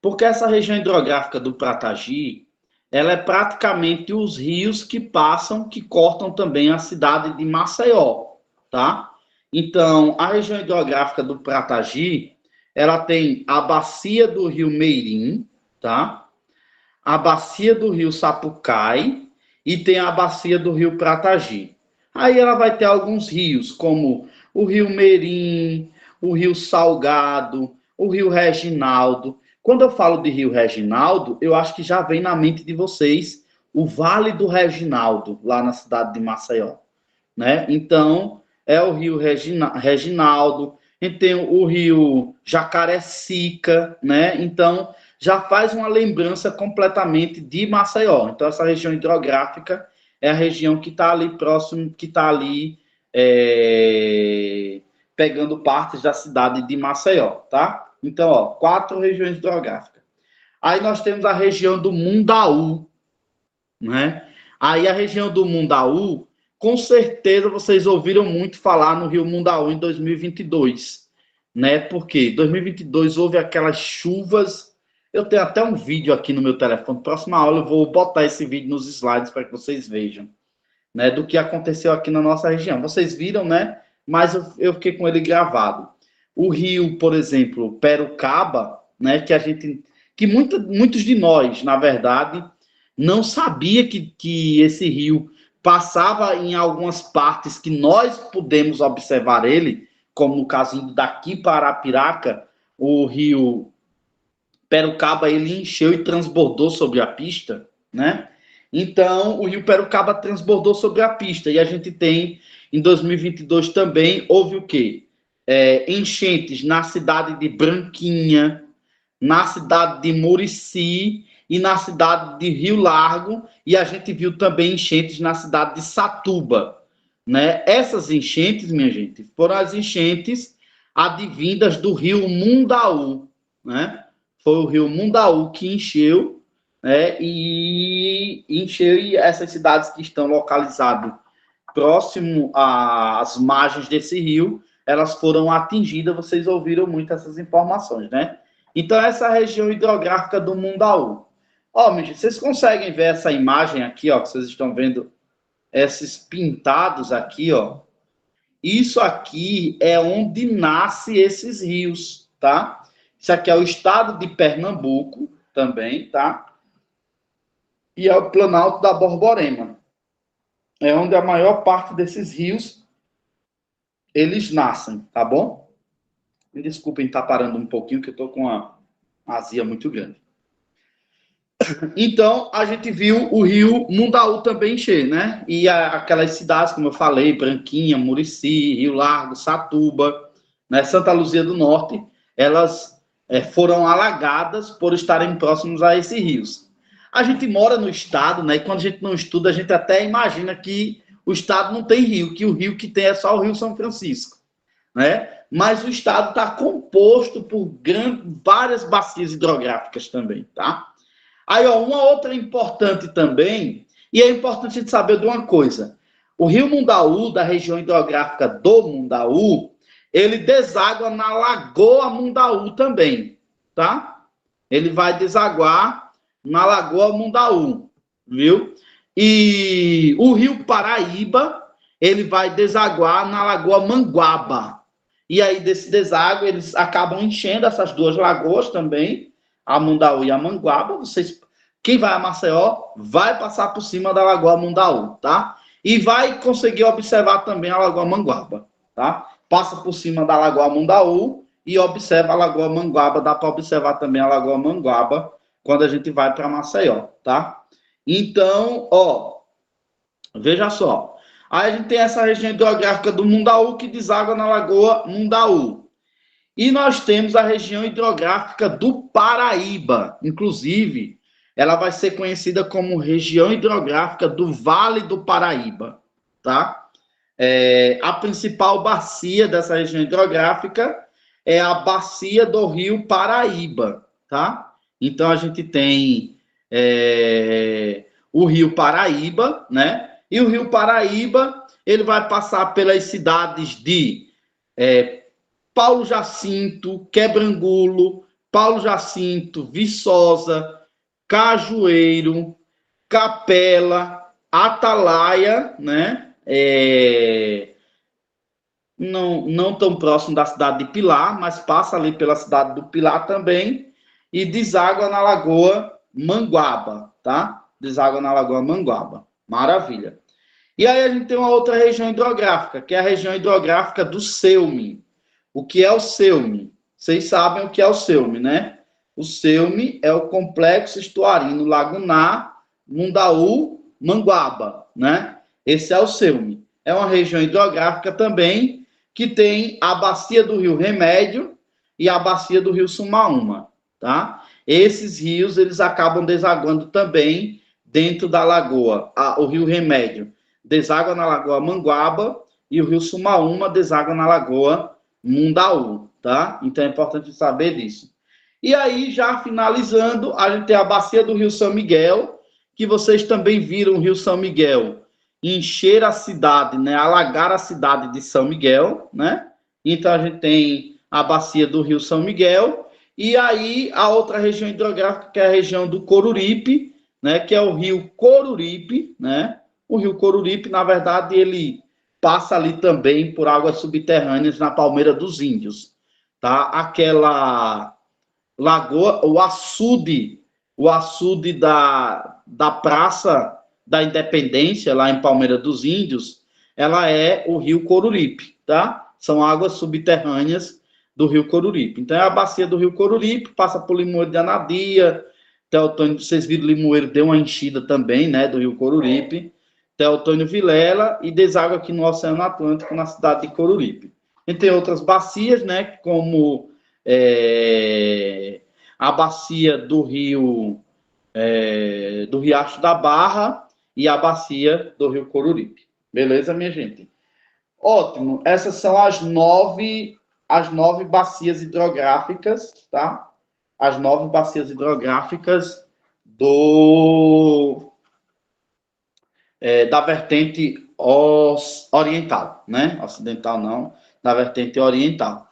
Porque essa região hidrográfica do Pratagi, ela é praticamente os rios que passam, que cortam também a cidade de Maceió, tá? Então, a região hidrográfica do Pratagi, ela tem a bacia do rio Meirim, tá? A bacia do rio Sapucai e tem a bacia do rio Pratagi. Aí ela vai ter alguns rios, como o rio Meirim, o rio Salgado, o rio Reginaldo. Quando eu falo de rio Reginaldo, eu acho que já vem na mente de vocês o Vale do Reginaldo, lá na cidade de Maceió, né? Então, é o rio Reginaldo, e tem o rio Jacarecica, né? Então, já faz uma lembrança completamente de Maceió. Então, essa região hidrográfica é a região que está ali próximo, que está ali pegando partes da cidade de Maceió, tá? Então, ó, 4 regiões hidrográficas. Aí nós temos a região do Mundaú, né? Aí a região do Mundaú, com certeza vocês ouviram muito falar no rio Mundaú em 2022, né? Porque em 2022 houve aquelas chuvas Eu tenho até um vídeo aqui no meu telefone. Próxima aula eu vou botar esse vídeo nos slides para que vocês vejam, né, do que aconteceu aqui na nossa região. Vocês viram, né? Mas eu fiquei com ele gravado. O rio, por exemplo, Perucaba, né, que muitos de nós, na verdade, não sabia que esse rio passava em algumas partes que nós pudemos observar ele, como no caso indo daqui para Arapiraca, o rio Perucaba ele encheu e transbordou sobre a pista, né? Então, o rio Perucaba transbordou sobre a pista. E a gente tem, em 2022 também, houve o quê? Enchentes na cidade de Branquinha, na cidade de Murici e na cidade de Rio Largo. E a gente viu também enchentes na cidade de Satuba, né? Essas enchentes, minha gente, foram as enchentes advindas do rio Mundaú, né? Foi o rio Mundaú que encheu, né? E encheu e essas cidades que estão localizadas próximo às margens desse rio, elas foram atingidas. Vocês ouviram muito essas informações, né? Então, essa região hidrográfica do Mundaú. Ó, gente, vocês conseguem ver essa imagem aqui, ó, que vocês estão vendo esses pintados aqui, ó. Isso aqui é onde nascem esses rios, tá? Isso aqui é o estado de Pernambuco também, tá? E é o Planalto da Borborema. É onde a maior parte desses rios, eles nascem, tá bom? Me desculpem estar parando um pouquinho, que eu tô com uma azia muito grande. Então, a gente viu o rio Mundaú também encher, né? E aquelas cidades, como eu falei, Branquinha, Murici, Rio Largo, Satuba, né? Santa Luzia do Norte, elas foram alagadas por estarem próximos a esses rios. A gente mora no estado, né? E quando a gente não estuda, a gente até imagina que o estado não tem rio, que o rio que tem é só o Rio São Francisco, né? Mas o estado está composto por várias bacias hidrográficas também, tá? Aí, ó, uma outra importante também, e é importante a gente saber de uma coisa. O rio Mundaú, da região hidrográfica do Mundaú, ele deságua na Lagoa Mundaú também, tá? Ele vai desaguar na Lagoa Mundaú, viu? E o rio Paraíba, ele vai desaguar na Lagoa Manguaba. E aí, desse deságue, eles acabam enchendo essas duas lagoas também, a Mundaú e a Manguaba. Quem vai a Maceió vai passar por cima da Lagoa Mundaú, tá? E vai conseguir observar também a Lagoa Manguaba, tá? Passa por cima da Lagoa Mundaú e observa a Lagoa Manguaba. Dá para observar também a Lagoa Manguaba quando a gente vai para Maceió, tá? Então, ó, veja só. Aí a gente tem essa região hidrográfica do Mundaú que deságua na Lagoa Mundaú. E nós temos a região hidrográfica do Paraíba. Inclusive, ela vai ser conhecida como região hidrográfica do Vale do Paraíba, tá? A principal bacia dessa região hidrográfica é a bacia do Rio Paraíba, tá? Então, a gente tem o Rio Paraíba, né? E o Rio Paraíba, ele vai passar pelas cidades de Paulo Jacinto, Quebrangulo, Paulo Jacinto, Viçosa, Cajueiro, Capela, Atalaia, né? Não tão próximo da cidade de Pilar, mas passa ali pela cidade do Pilar também, e deságua na Lagoa Manguaba, tá? Deságua na Lagoa Manguaba. Maravilha. E aí a gente tem uma outra região hidrográfica, que é a região hidrográfica do Ceume. O que é o Ceume? Vocês sabem o que é o Ceume, né? O Ceume é o complexo estuarino lagunar Mundaú Manguaba, né? Esse é o Ceume. É uma região hidrográfica também que tem a bacia do Rio Remédio e a bacia do Rio Sumaúma, tá? Esses rios, eles acabam desaguando também dentro da lagoa. O Rio Remédio deságua na Lagoa Manguaba e o Rio Sumaúma deságua na Lagoa Mundaú, tá? Então é importante saber disso. E aí, já finalizando, a gente tem a bacia do Rio São Miguel, que vocês também viram o Rio São Miguel encher a cidade, né? Alagar a cidade de São Miguel, né? Então a gente tem a bacia do Rio São Miguel E aí, a outra região hidrográfica, que é a região do Coruripe, né, que é o rio Coruripe, né? O rio Coruripe, na verdade, ele passa ali também por águas subterrâneas na Palmeira dos Índios, tá? Aquela lagoa, o açude da Praça da Independência, lá em Palmeira dos Índios, ela é o rio Coruripe, tá? São águas subterrâneas do rio Coruripe. Então, é a bacia do rio Coruripe, passa por Limoeiro de Anadia, Teotônio, vocês viram, Limoeiro deu uma enchida também, né, do rio Coruripe, Teotônio Vilela, e deságua aqui no Oceano Atlântico, na cidade de Coruripe. Entre outras bacias, né, como a bacia do rio, do Riacho da Barra e a bacia do rio Coruripe. Beleza, minha gente? Ótimo. Essas são as nove bacias hidrográficas, tá? As 9 bacias hidrográficas da vertente oriental, né? Ocidental não, da vertente oriental.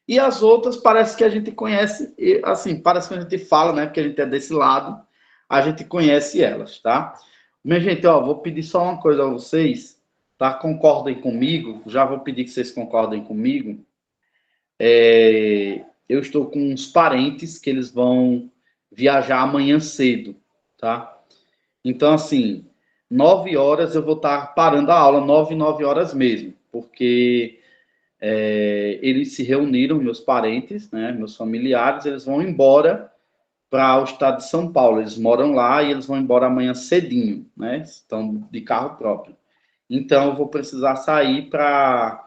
E as outras parece que a gente conhece, assim, parece que a gente fala, né? Porque a gente é desse lado, a gente conhece elas, tá? Minha gente, ó, vou pedir só uma coisa a vocês, tá? Concordem comigo, já vou pedir que vocês concordem comigo. Eu estou com uns parentes que eles vão viajar amanhã cedo, tá? Então, assim, 9 horas eu vou estar parando a aula, 9 horas mesmo, porque eles se reuniram, meus parentes, né, meus familiares, eles vão embora para o estado de São Paulo, eles moram lá e eles vão embora amanhã cedinho, né, estão de carro próprio. Então, eu vou precisar sair para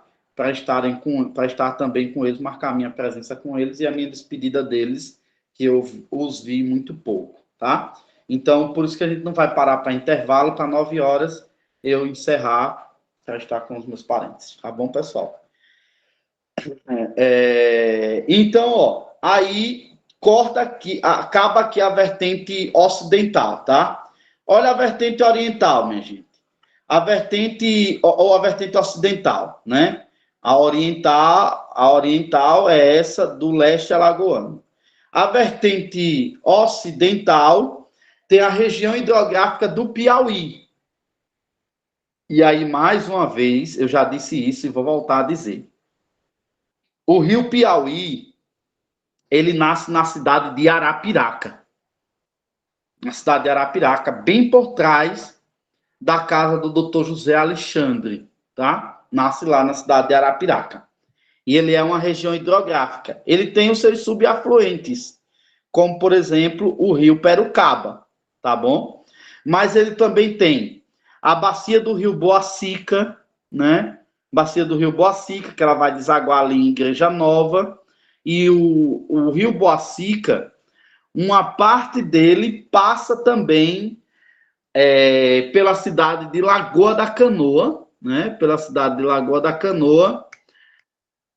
estar também com eles, marcar minha presença com eles e a minha despedida deles, que eu os vi muito pouco, tá? Então, por isso que a gente não vai parar para intervalo, para 9 horas eu encerrar para estar com os meus parentes, tá bom, pessoal? Então, ó, aí corta aqui, acaba aqui a vertente ocidental, tá? Olha a vertente oriental, minha gente. A vertente ocidental, né? A oriental é essa do leste alagoano. A vertente ocidental tem a região hidrográfica do Piauí. E aí, mais uma vez, eu já disse isso e vou voltar a dizer. O rio Piauí, ele nasce na cidade de Arapiraca. Na cidade de Arapiraca, bem por trás da casa do Dr. José Alexandre, tá? Nasce lá na cidade de Arapiraca. E ele é uma região hidrográfica. Ele tem os seus subafluentes, como, por exemplo, o rio Perucaba, tá bom? Mas ele também tem a bacia do rio Boacica, né? Bacia do rio Boacica, que ela vai desaguar ali em Igreja Nova. E o rio Boacica, uma parte dele passa também pela cidade de Lagoa da Canoa, né? Pela cidade de Lagoa da Canoa,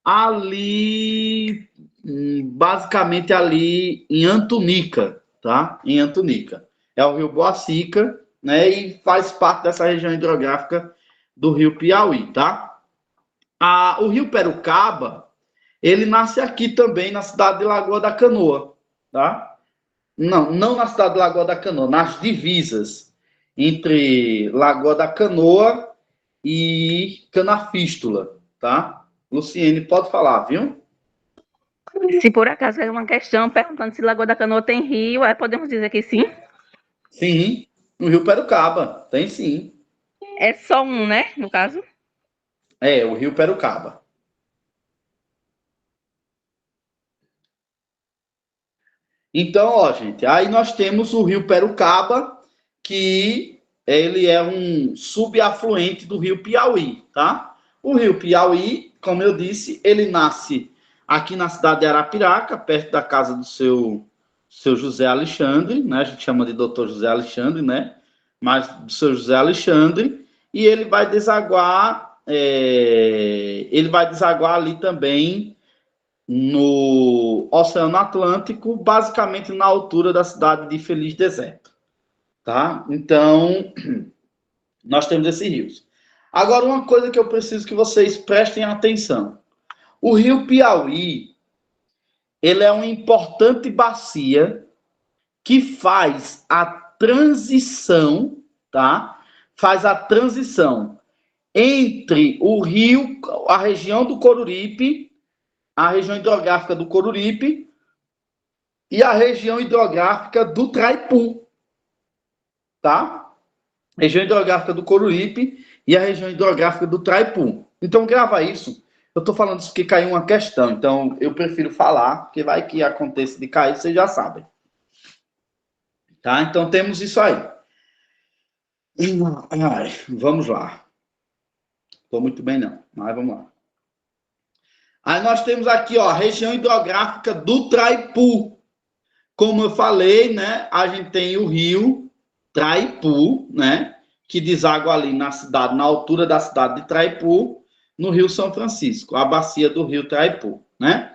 ali, basicamente ali em Antunica, tá? Em Antunica. É o rio Boacica, né? E faz parte dessa região hidrográfica do rio Piauí, tá? O rio Perucaba, ele nasce aqui também na cidade de Lagoa da Canoa, tá? Não na cidade de Lagoa da Canoa, nas divisas entre Lagoa da Canoa e Canafístula, tá? Luciene, pode falar, viu? Se por acaso é uma questão perguntando se Lagoa da Canoa tem rio, aí podemos dizer que sim? Sim, no rio Perucaba, tem sim. É só um, né, no caso? O rio Perucaba. Então, ó, gente, aí nós temos o rio Perucaba, que ele é um subafluente do rio Piauí, tá? O rio Piauí, como eu disse, ele nasce aqui na cidade de Arapiraca, perto da casa do seu José Alexandre, né? A gente chama de Dr. José Alexandre, né? Mas do seu José Alexandre, e ele vai desaguar ali também no Oceano Atlântico, basicamente na altura da cidade de Feliz Deserto, tá? Então, nós temos esses rios. Agora, uma coisa que eu preciso que vocês prestem atenção. O rio Piauí, ele é uma importante bacia que faz a transição, tá? Faz a transição entre o rio, a região do Coruripe, a região hidrográfica do Coruripe e a região hidrográfica do Traipu, tá? Região hidrográfica do Coruripe e a região hidrográfica do Traipu. Então, grava isso. Eu estou falando isso porque caiu uma questão, então eu prefiro falar, porque vai que aconteça de cair, vocês já sabem. Tá? Então, temos isso aí. Vamos lá. Estou muito bem, não, mas vamos lá. Aí nós temos aqui, ó, a região hidrográfica do Traipu. Como eu falei, né, a gente tem o rio Traipu, né, que deságua ali na cidade, na altura da cidade de Traipu, no Rio São Francisco, a bacia do rio Traipu, né?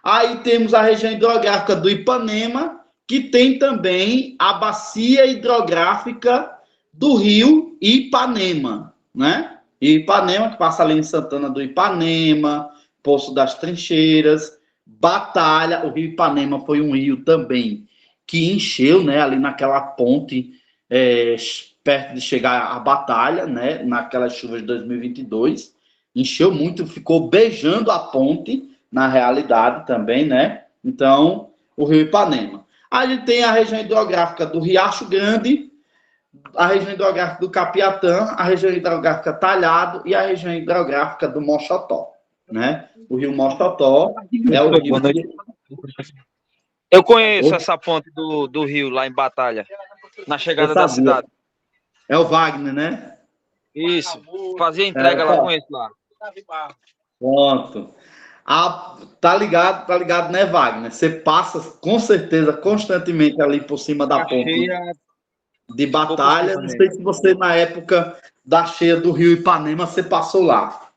Aí temos a região hidrográfica do Ipanema, que tem também a bacia hidrográfica do rio Ipanema, né? Ipanema, que passa ali em Santana do Ipanema, Poço das Trincheiras, Batalha. O rio Ipanema foi um rio também que encheu, né? Ali naquela ponte, perto de chegar à Batalha, né? Naquelas chuvas de 2022. Encheu muito, ficou beijando a ponte, na realidade também, né? Então, o rio Ipanema. A gente tem a região hidrográfica do Riacho Grande, a região hidrográfica do Capiatã, a região hidrográfica Talhado e a região hidrográfica do Mochotó, né? O rio Mochotó é o rio que... Eu conheço essa ponte do rio lá em Batalha, na chegada da cidade. É o Wagner, né? Isso, fazia entrega lá com esse lá. Pronto. Tá ligado, né, Wagner? Você passa, com certeza, constantemente ali por cima da ponte de Batalha. Não sei se você, na época da cheia do rio Ipanema, você passou lá.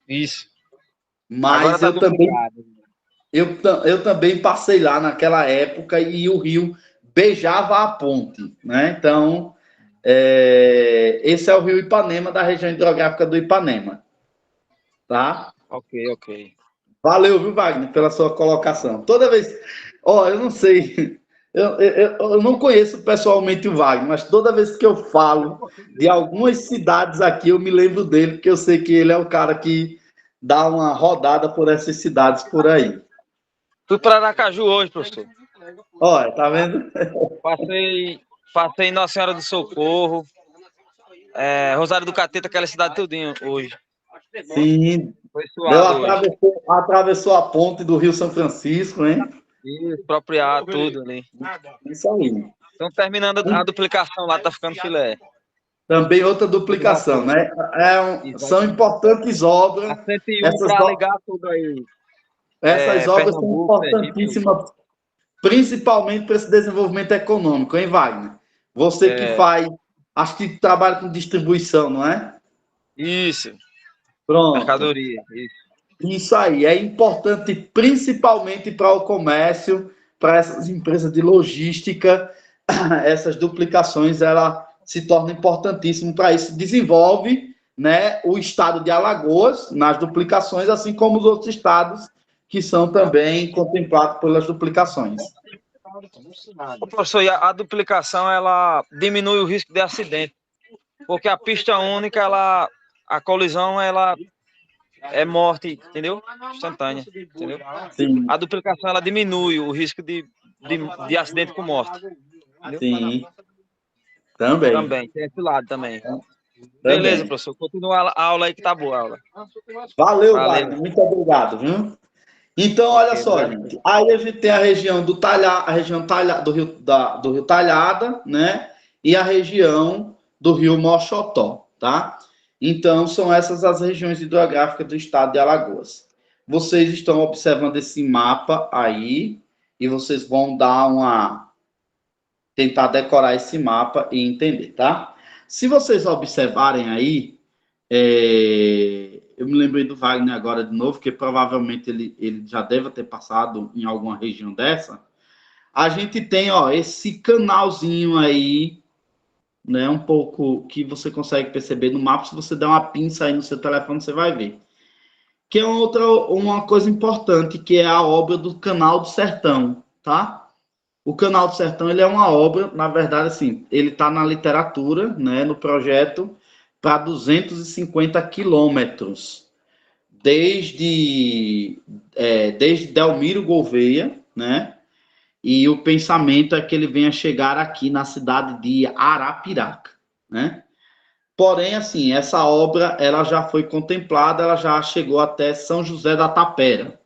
Isso. Mas tá eu também passei lá naquela época e o rio beijava a ponte, né? Então, esse é o rio Ipanema, da região hidrográfica do Ipanema. Tá? Ok. Valeu, viu, Wagner, pela sua colocação. Toda vez... eu não sei... Eu não conheço pessoalmente o Wagner, mas toda vez que eu falo de algumas cidades aqui, eu me lembro dele, porque eu sei que ele é o cara que dá uma rodada por essas cidades por aí. Fui para Aracaju hoje, professor. Olha, tá vendo? Passei em Nossa Senhora do Socorro, Rosário do Cateta, aquela cidade todinha hoje. Sim. Atravessou a ponte do Rio São Francisco, hein? Isso, expropriar tudo ali. Isso aí. Estão terminando a duplicação lá, tá ficando filé. Também outra duplicação, né? São importantes obras. A 101 para ligar tudo aí. Essas obras são importantíssimas, principalmente para esse desenvolvimento econômico, hein, Wagner? Você que acho que trabalha com distribuição, não é? Isso. Pronto. Mercadoria, Isso aí, é importante principalmente para o comércio, para essas empresas de logística, essas duplicações, ela se torna importantíssimo para isso. Desenvolve, né, o estado de Alagoas nas duplicações, assim como os outros estados que são também contemplados pelas duplicações. Professor, a duplicação, ela diminui o risco de acidente, porque a pista única, a colisão, ela é morte, entendeu? Instantânea, entendeu? Sim. A duplicação, ela diminui o risco de acidente com morte. Entendeu? Sim. Também. Tem esse lado também. Beleza, professor. Continua a aula aí que tá boa a aula. Valeu. Wagner. Muito obrigado, viu? Então, olha só, gente. Aí a gente tem a região do Rio Talhada, né? E a região do Rio Mochotó, tá? Então, são essas as regiões hidrográficas do estado de Alagoas. Vocês estão observando esse mapa aí e vocês vão tentar decorar esse mapa e entender, tá? Se vocês observarem aí, eu me lembrei do Wagner agora de novo, que provavelmente ele já deve ter passado em alguma região dessa. A gente tem, esse canalzinho aí, né, um pouco que você consegue perceber no mapa. Se você der uma pinça aí no seu telefone, você vai ver. que é uma coisa importante, que é a obra do Canal do Sertão, tá? O Canal do Sertão, ele é uma obra, na verdade, assim, ele está na literatura, né, no projeto, para 250 quilômetros, desde Delmiro Gouveia, né, e o pensamento é que ele venha chegar aqui na cidade de Arapiraca, né? Porém, assim, essa obra, ela já foi contemplada, ela já chegou até São José da Tapera,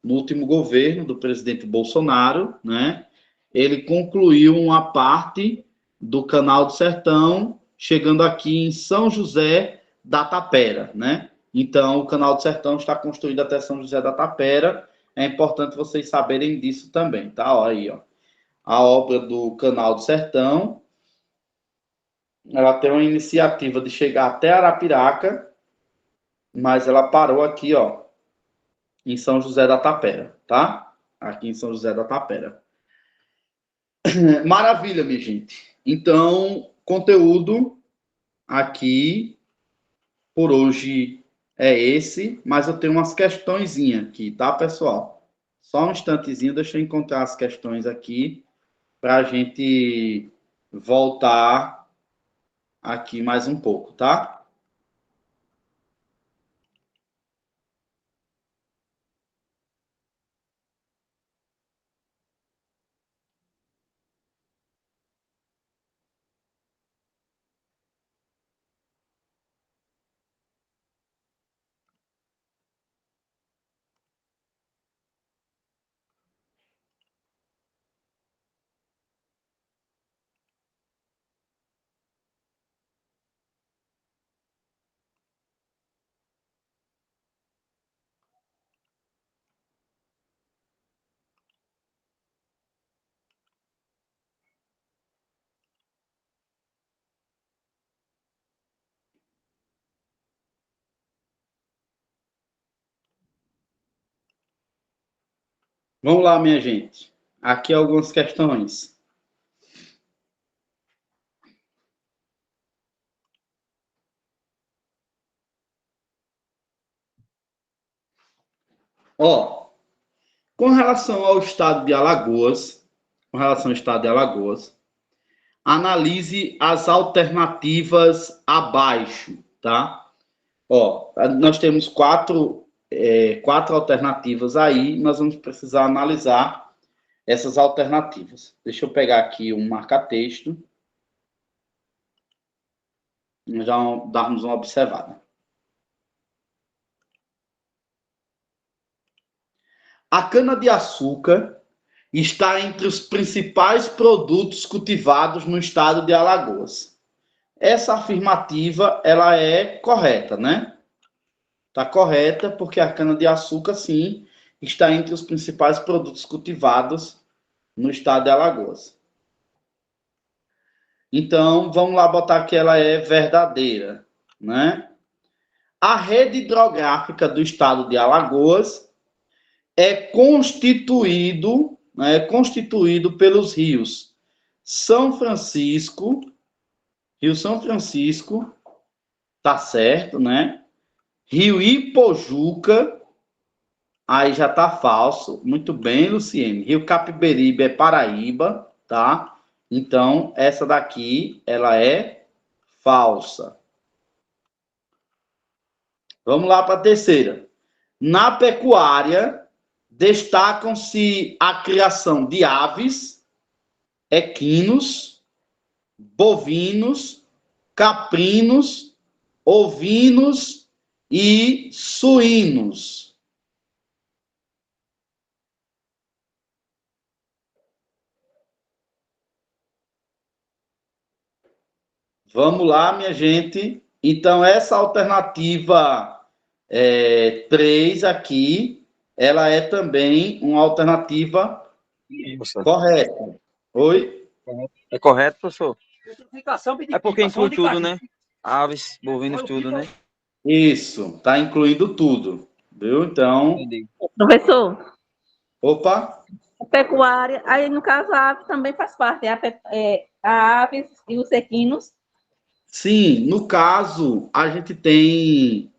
no último governo do presidente Bolsonaro, né? Ele concluiu uma parte do Canal do Sertão, chegando aqui em São José da Tapera, né? Então, o Canal do Sertão está construído até São José da Tapera. É importante vocês saberem disso também, tá? Olha aí, ó. A obra do Canal do Sertão, ela tem uma iniciativa de chegar até Arapiraca, mas ela parou aqui, ó, em São José da Tapera, tá? Aqui em São José da Tapera. Maravilha, minha gente. Então, conteúdo aqui por hoje é esse, mas eu tenho umas questõezinhas aqui, tá, pessoal? Só um instantezinho, deixa eu encontrar as questões aqui para a gente voltar aqui mais um pouco, tá? Vamos lá, minha gente. Aqui algumas questões. Ó, com relação ao estado de Alagoas, analise as alternativas abaixo, tá? Ó, nós temos quatro alternativas aí, nós vamos precisar analisar essas alternativas. Deixa eu pegar aqui um marca-texto, já darmos uma observada. A cana-de-açúcar está entre os principais produtos cultivados no estado de Alagoas. Essa afirmativa, ela é correta, né? Está correta, porque a cana-de-açúcar, sim, está entre os principais produtos cultivados no estado de Alagoas. Então, vamos lá botar que ela é verdadeira, né? A rede hidrográfica do estado de Alagoas é constituído pelos rios São Francisco, Rio São Francisco, tá certo, né? Rio Ipojuca, aí já tá falso. Muito bem, Luciene. Rio Capiberibe é Paraíba, tá? Então, essa daqui, ela é falsa. Vamos lá para a terceira. Na pecuária, destacam-se a criação de aves, equinos, bovinos, caprinos, ovinos e suínos. Vamos lá, minha gente. Então, essa alternativa 3 aqui, ela é também uma alternativa correta. Oi? É correto, professor? É porque inclui tudo, né? Aves, bovinos, tudo, né? Isso, está incluindo tudo. Viu? Então, Entendi. Professor, opa, a pecuária, aí no caso a ave também faz parte, a aves e os equinos. sim, no caso, a gente tem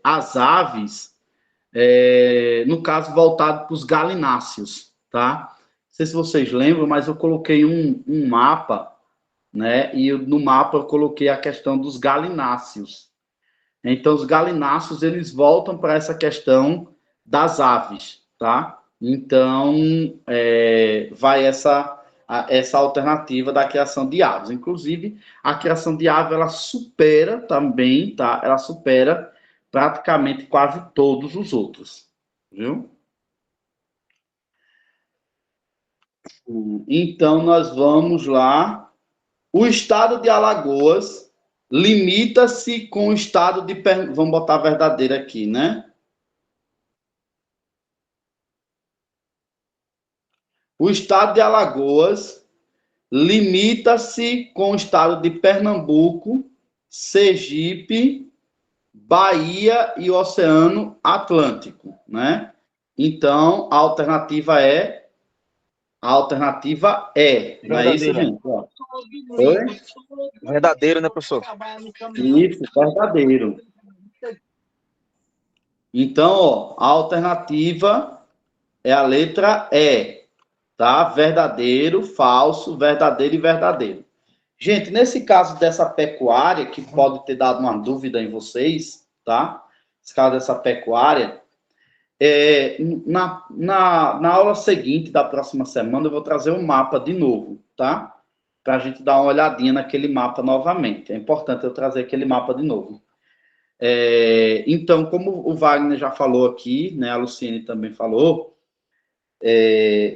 as aves, no caso, voltado para os galináceos, tá? Não sei se vocês lembram, mas eu coloquei um mapa, né? E no mapa eu coloquei a questão dos galináceos. Então, os galináceos, eles voltam para essa questão das aves, tá? Então, vai essa alternativa da criação de aves. Inclusive, a criação de aves, ela supera também, tá? Ela supera praticamente quase todos os outros, viu? Então, nós vamos lá. O estado de Alagoas limita-se com o estado de Pernambuco. Vamos botar verdadeiro aqui, né? O estado de Alagoas limita-se com o estado de Pernambuco, Sergipe, Bahia e o Oceano Atlântico, né? Então, a alternativa é não é isso, gente? Oi? Verdadeiro, né, professor? Isso, verdadeiro. Então, ó, a alternativa é a letra E, tá? Verdadeiro, falso, verdadeiro e verdadeiro. Gente, nesse caso dessa pecuária, que pode ter dado uma dúvida em vocês, tá? Esse caso dessa pecuária, na aula seguinte da próxima semana, eu vou trazer um mapa de novo, tá? Para a gente dar uma olhadinha naquele mapa novamente. É importante eu trazer aquele mapa de novo. Então, como o Wagner já falou aqui, né, a Luciene também falou,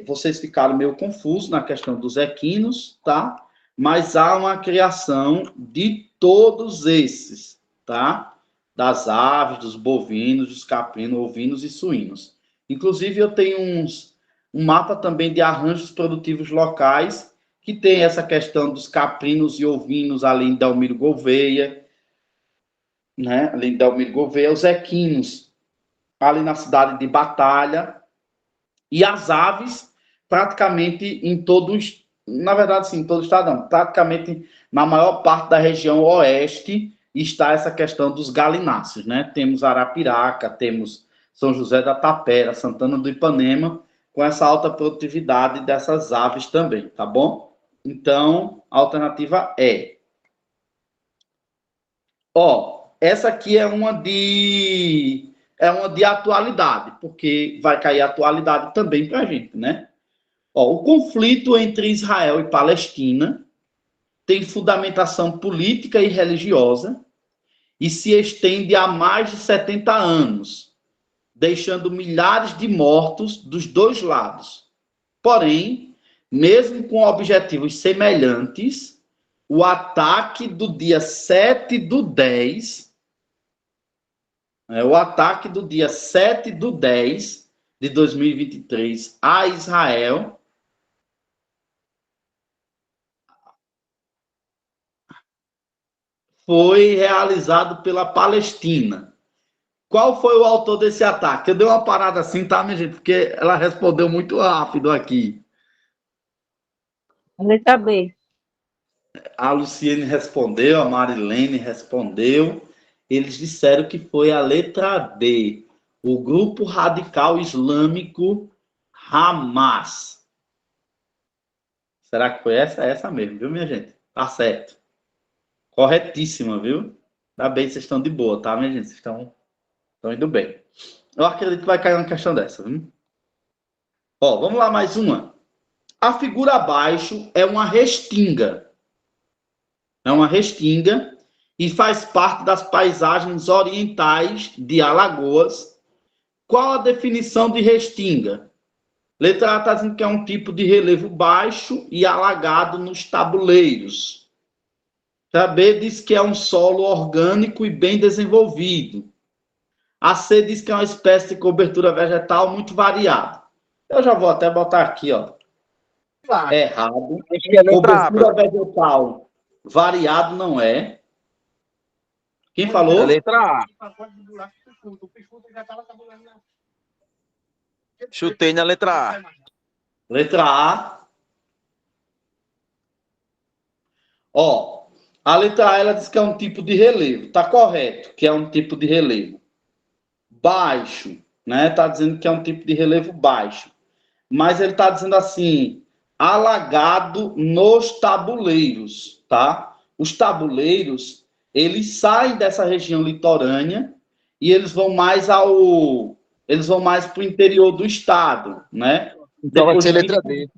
vocês ficaram meio confusos na questão dos equinos, tá? Mas há uma criação de todos esses, tá? Das aves, dos bovinos, dos caprinos, ovinos e suínos. Inclusive, eu tenho um mapa também de arranjos produtivos locais que tem essa questão dos caprinos e ovinos, além de Almiro Gouveia, né? Além de Almiro Gouveia, os equinos, ali na cidade de Batalha, e as aves, praticamente em todos, na verdade, sim, em todo o estado, não, praticamente na maior parte da região oeste está essa questão dos galináceos, né? Temos Arapiraca, temos São José da Tapera, Santana do Ipanema, com essa alta produtividade dessas aves também, tá bom? Então, a alternativa é. Ó, essa aqui é uma de atualidade, porque vai cair atualidade também para a gente, né? Ó, o conflito entre Israel e Palestina tem fundamentação política e religiosa e se estende há mais de 70 anos, deixando milhares de mortos dos dois lados. Porém, mesmo com objetivos semelhantes, o ataque do dia 7/10, o ataque do dia 7/10 de 2023 a Israel foi realizado pela Palestina. Qual foi o autor desse ataque? Eu dei uma parada assim, tá, minha gente? Porque ela respondeu muito rápido aqui. Letra B. A Luciene respondeu, a Marilene respondeu. Eles disseram que foi a letra D, o grupo radical islâmico Hamas. Será que foi essa? É essa mesmo, viu, minha gente? Tá certo. Corretíssima, viu? Ainda bem que vocês estão de boa, tá, minha gente? Vocês estão indo bem. Eu acredito que vai cair uma questão dessa, viu? Ó, vamos lá, mais uma. A figura abaixo é uma restinga. É uma restinga e faz parte das paisagens orientais de Alagoas. Qual a definição de restinga? Letra A está dizendo que é um tipo de relevo baixo e alagado nos tabuleiros. A B diz que é um solo orgânico e bem desenvolvido. A C diz que é uma espécie de cobertura vegetal muito variada. Eu já vou até botar aqui, ó. Errado. Cobertura vegetal variado não é. Quem falou? É letra A. Chutei na letra A. Letra A. Ó, A letra A, ela diz que é um tipo de relevo. Está correto, que é um tipo de relevo baixo, né? Está dizendo que é um tipo de relevo baixo. Mas ele está dizendo assim, alagado nos tabuleiros, tá? Os tabuleiros, eles saem dessa região litorânea e eles vão mais para o interior do estado, né? Então vai Depois ser de letra D.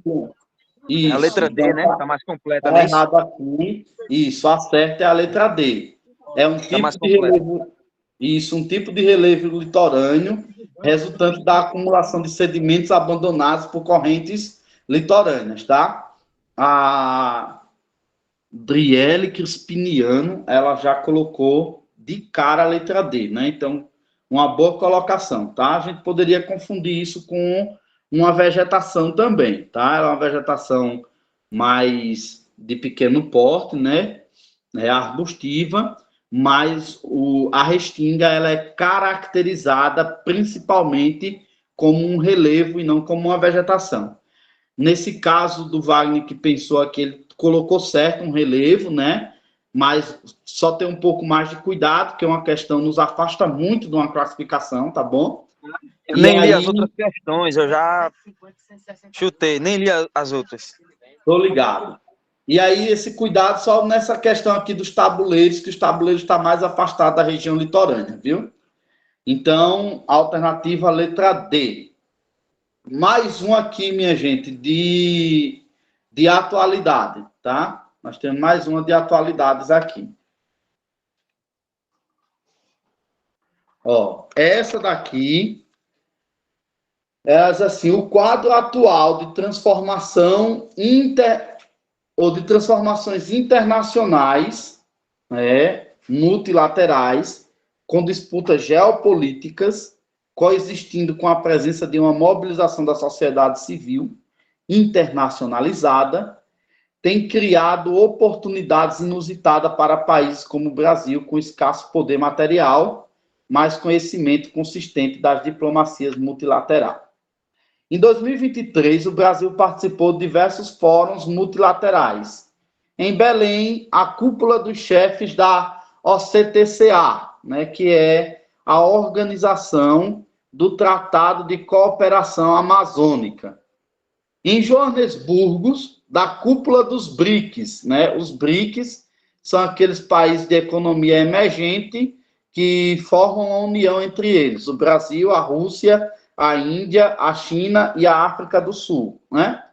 isso, A letra D, então né? Tá mais completa, tá não é isso? errado aqui. Isso, a certa é a letra D. É um Tá mais tipo de completa. relevo, isso, um tipo de relevo litorâneo resultante da acumulação de sedimentos abandonados por correntes litorâneas, tá? A Brielle Crispiniano, ela já colocou de cara a letra D, né? Então, uma boa colocação, tá? A gente poderia confundir isso com uma vegetação também, tá? É uma vegetação mais de pequeno porte, né? É arbustiva, mas a restinga ela é caracterizada principalmente como um relevo e não como uma vegetação. Nesse caso do Wagner, que pensou aqui, ele colocou certo um relevo, né? Mas só ter um pouco mais de cuidado, que é uma questão nos afasta muito de uma classificação, tá bom? Eu E nem li aí, as outras questões, eu já chutei, nem li as outras. tô ligado. E aí, esse cuidado só nessa questão aqui dos tabuleiros, que os tabuleiros estão mais afastados da região litorânea, viu? Então, alternativa letra D. Mais um aqui, minha gente, de atualidade, tá? Nós temos mais uma de atualidades aqui. Ó, essa daqui é assim, o quadro atual de transformação ou de transformações internacionais, né, multilaterais, com disputas geopolíticas, coexistindo com a presença de uma mobilização da sociedade civil internacionalizada, tem criado oportunidades inusitadas para países como o Brasil, com escasso poder material, mas conhecimento consistente das diplomacias multilaterais. Em 2023, o Brasil participou de diversos fóruns multilaterais. Em Belém, a cúpula dos chefes da OCTCA, né, que é a Organização do Tratado de Cooperação Amazônica. Em Joanesburgo, da cúpula dos BRICS, né? Os BRICS são aqueles países de economia emergente que formam a união entre eles, o Brasil, a Rússia, a Índia, a China e a África do Sul, né?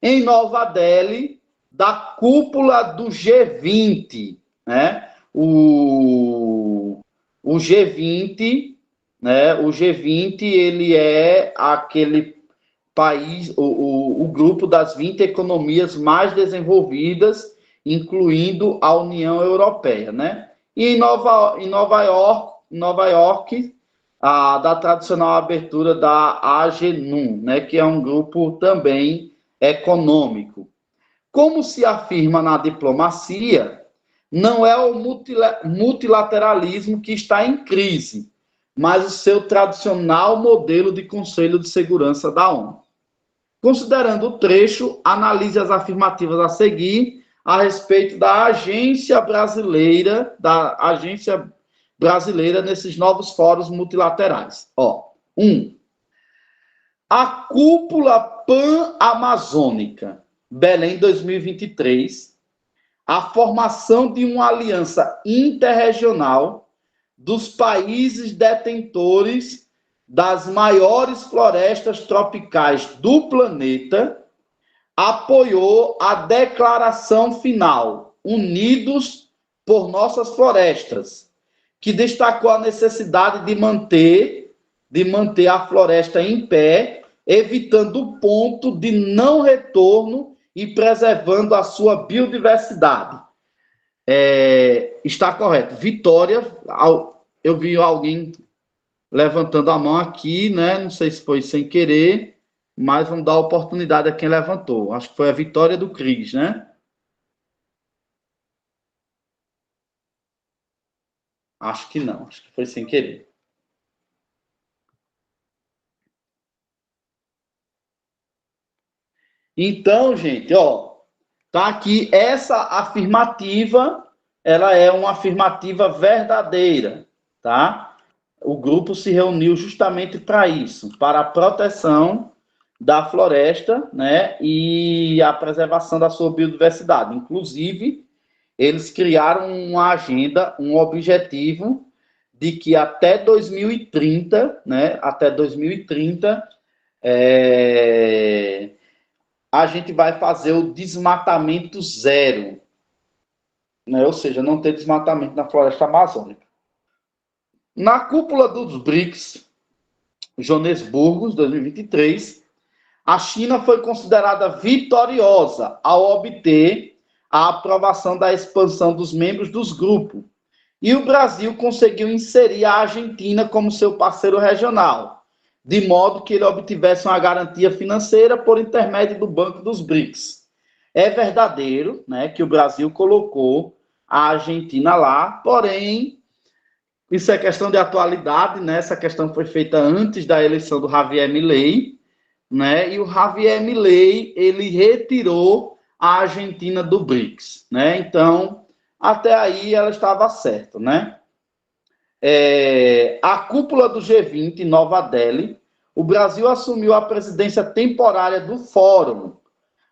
Em Nova Delhi, da cúpula do G20, né? O G20, né? O G20, ele é aquele país, o grupo das 20 economias mais desenvolvidas, incluindo a União Europeia, né? E em Nova York, da tradicional abertura da AGNUM, né, que é um grupo também econômico. Como se afirma na diplomacia, não é o multilateralismo que está em crise, mas o seu tradicional modelo de Conselho de Segurança da ONU. Considerando o trecho, analise as afirmativas a seguir a respeito da agência brasileira nesses novos fóruns multilaterais. Ó, 1. A cúpula pan-amazônica, Belém 2023, a formação de uma aliança interregional dos países detentores das maiores florestas tropicais do planeta, apoiou a declaração final, Unidos por Nossas Florestas, que destacou a necessidade de manter a floresta em pé, evitando o ponto de não retorno e preservando a sua biodiversidade. Está correto. Vitória, eu vi alguém levantando a mão aqui, né? Não sei se foi sem querer, mas vamos dar oportunidade a quem levantou. Acho que foi a Vitória do Cris, né? Acho que não, acho que foi sem querer. Então, gente, ó, tá aqui essa afirmativa ela é uma afirmativa verdadeira, tá? O grupo se reuniu justamente para isso, para a proteção da floresta, né, e a preservação da sua biodiversidade. Inclusive, eles criaram uma agenda, um objetivo de que até 2030, né, até 2030, a gente vai fazer o desmatamento zero, né, ou seja, não ter desmatamento na floresta amazônica. Na cúpula dos BRICS, Joanesburgo, 2023, a China foi considerada vitoriosa ao obter a aprovação da expansão dos membros dos grupos. E o Brasil conseguiu inserir a Argentina como seu parceiro regional, de modo que ele obtivesse uma garantia financeira por intermédio do Banco dos BRICS. É verdadeiro, né, que o Brasil colocou a Argentina lá, porém, isso é questão de atualidade, né? Essa questão foi feita antes da eleição do Javier Milei, né? E o Javier Milei, ele retirou a Argentina do BRICS, né? Então, até aí ela estava certa, né? A cúpula do G20 em Nova Delhi, o Brasil assumiu a presidência temporária do fórum,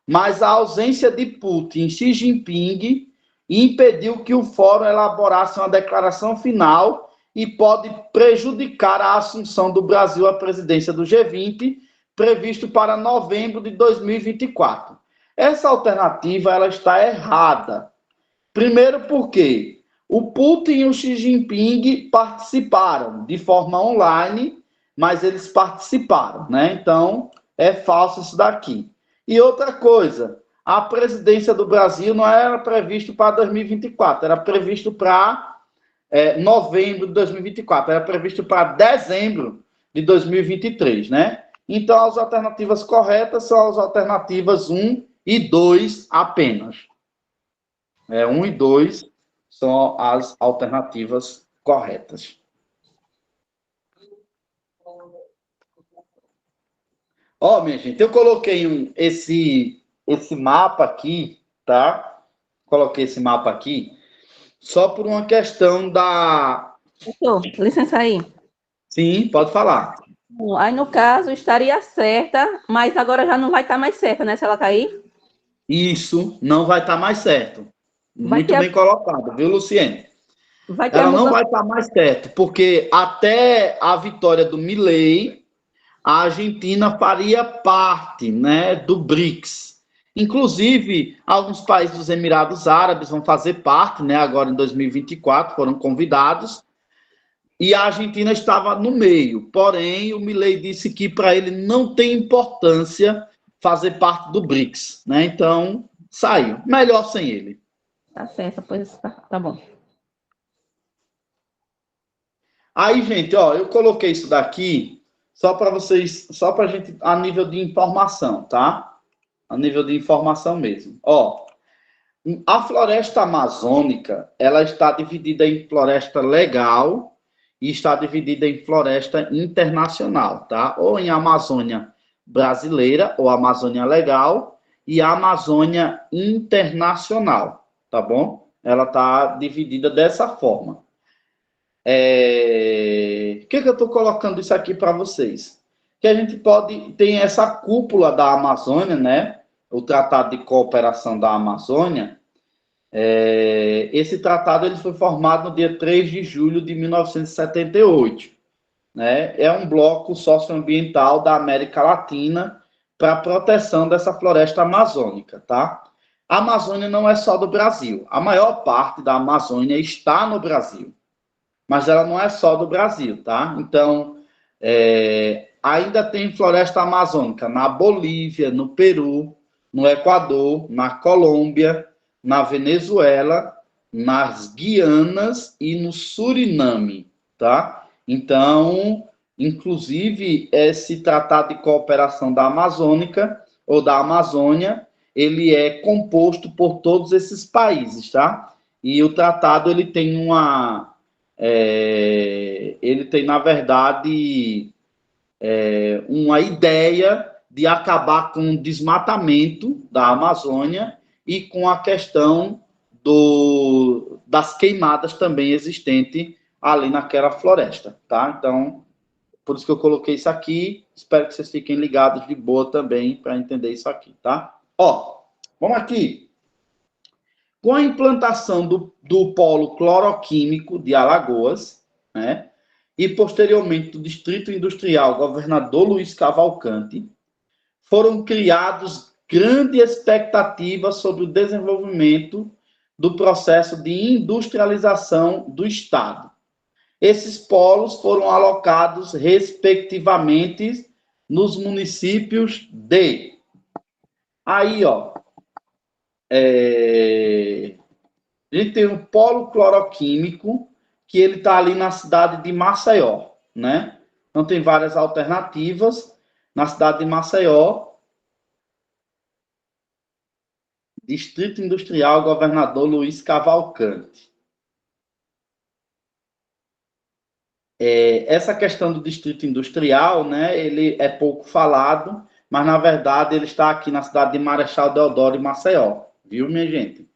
mas a ausência de Putin e Xi Jinping impediu que o fórum elaborasse uma declaração final e pode prejudicar a assunção do Brasil à presidência do G20, previsto para novembro de 2024. Essa alternativa ela está errada. Primeiro porque o Putin e o Xi Jinping participaram de forma online, mas eles participaram, né? Então, é falso isso daqui. E outra coisa, a presidência do Brasil não era previsto para 2024, era previsto para novembro de 2024, era previsto para dezembro de 2023, né? Então, as alternativas corretas são as alternativas 1 e 2 apenas. 1 e 2 são as alternativas corretas. Ó, minha gente, eu coloquei esse mapa aqui, tá? Coloquei esse mapa aqui só por uma questão da... Doutor, licença aí. Sim, pode falar. Aí, no caso, estaria certa, mas agora já não vai estar mais certa, né? Se ela cair. Isso, não vai estar mais certo. Muito bem colocado, viu, Luciene? Ela não vai estar mais certo, porque até a vitória do Milei, a Argentina faria parte, né, do BRICS. Inclusive, alguns países dos Emirados Árabes vão fazer parte, né, agora em 2024, foram convidados, e a Argentina estava no meio. Porém, o Milei disse que para ele não tem importância fazer parte do BRICS, né? Então, saiu. Melhor sem ele. Tá certo, pois tá bom. Aí, gente, ó, eu coloquei isso daqui só para vocês, só para a gente, a nível de informação, tá? A nível de informação mesmo. Ó, a floresta amazônica, ela está dividida em floresta legal e está dividida em floresta internacional, tá? Ou em Amazônia brasileira, ou Amazônia legal, e a Amazônia internacional, tá bom? Ela está dividida dessa forma. Por que eu estou colocando isso aqui para vocês? Que a gente tem essa cúpula da Amazônia, né? O Tratado de Cooperação da Amazônia. Esse tratado ele foi formado no dia 3 de julho de 1978. Né? É um bloco socioambiental da América Latina para a proteção dessa floresta amazônica, tá? A Amazônia não é só do Brasil. A maior parte da Amazônia está no Brasil. Mas ela não é só do Brasil, tá? Então, ainda tem floresta amazônica na Bolívia, no Peru, no Equador, na Colômbia, na Venezuela, nas Guianas e no Suriname, tá? Então, inclusive, esse Tratado de Cooperação da Amazônica, ou da Amazônia, ele é composto por todos esses países, tá? E o tratado, ele tem na verdade, uma ideia de acabar com o desmatamento da Amazônia e com a questão das queimadas também existentes ali naquela floresta, tá? Então, por isso que eu coloquei isso aqui. Espero que vocês fiquem ligados de boa também para entender isso aqui, tá? Ó, vamos aqui. Com a implantação do polo cloroquímico de Alagoas, né? E posteriormente do Distrito Industrial Governador Luiz Cavalcante, foram criados grandes expectativas sobre o desenvolvimento do processo de industrialização do Estado. Esses polos foram alocados, respectivamente, nos municípios de... Aí, ó, a gente tem um polo cloroquímico, que ele está ali na cidade de Maceió, né? Então, tem várias alternativas. Na cidade de Maceió, Distrito Industrial Governador Luiz Cavalcante. Essa questão do Distrito Industrial, né, ele é pouco falado, mas, na verdade, ele está aqui na cidade de Marechal Deodoro e Maceió, viu, minha gente?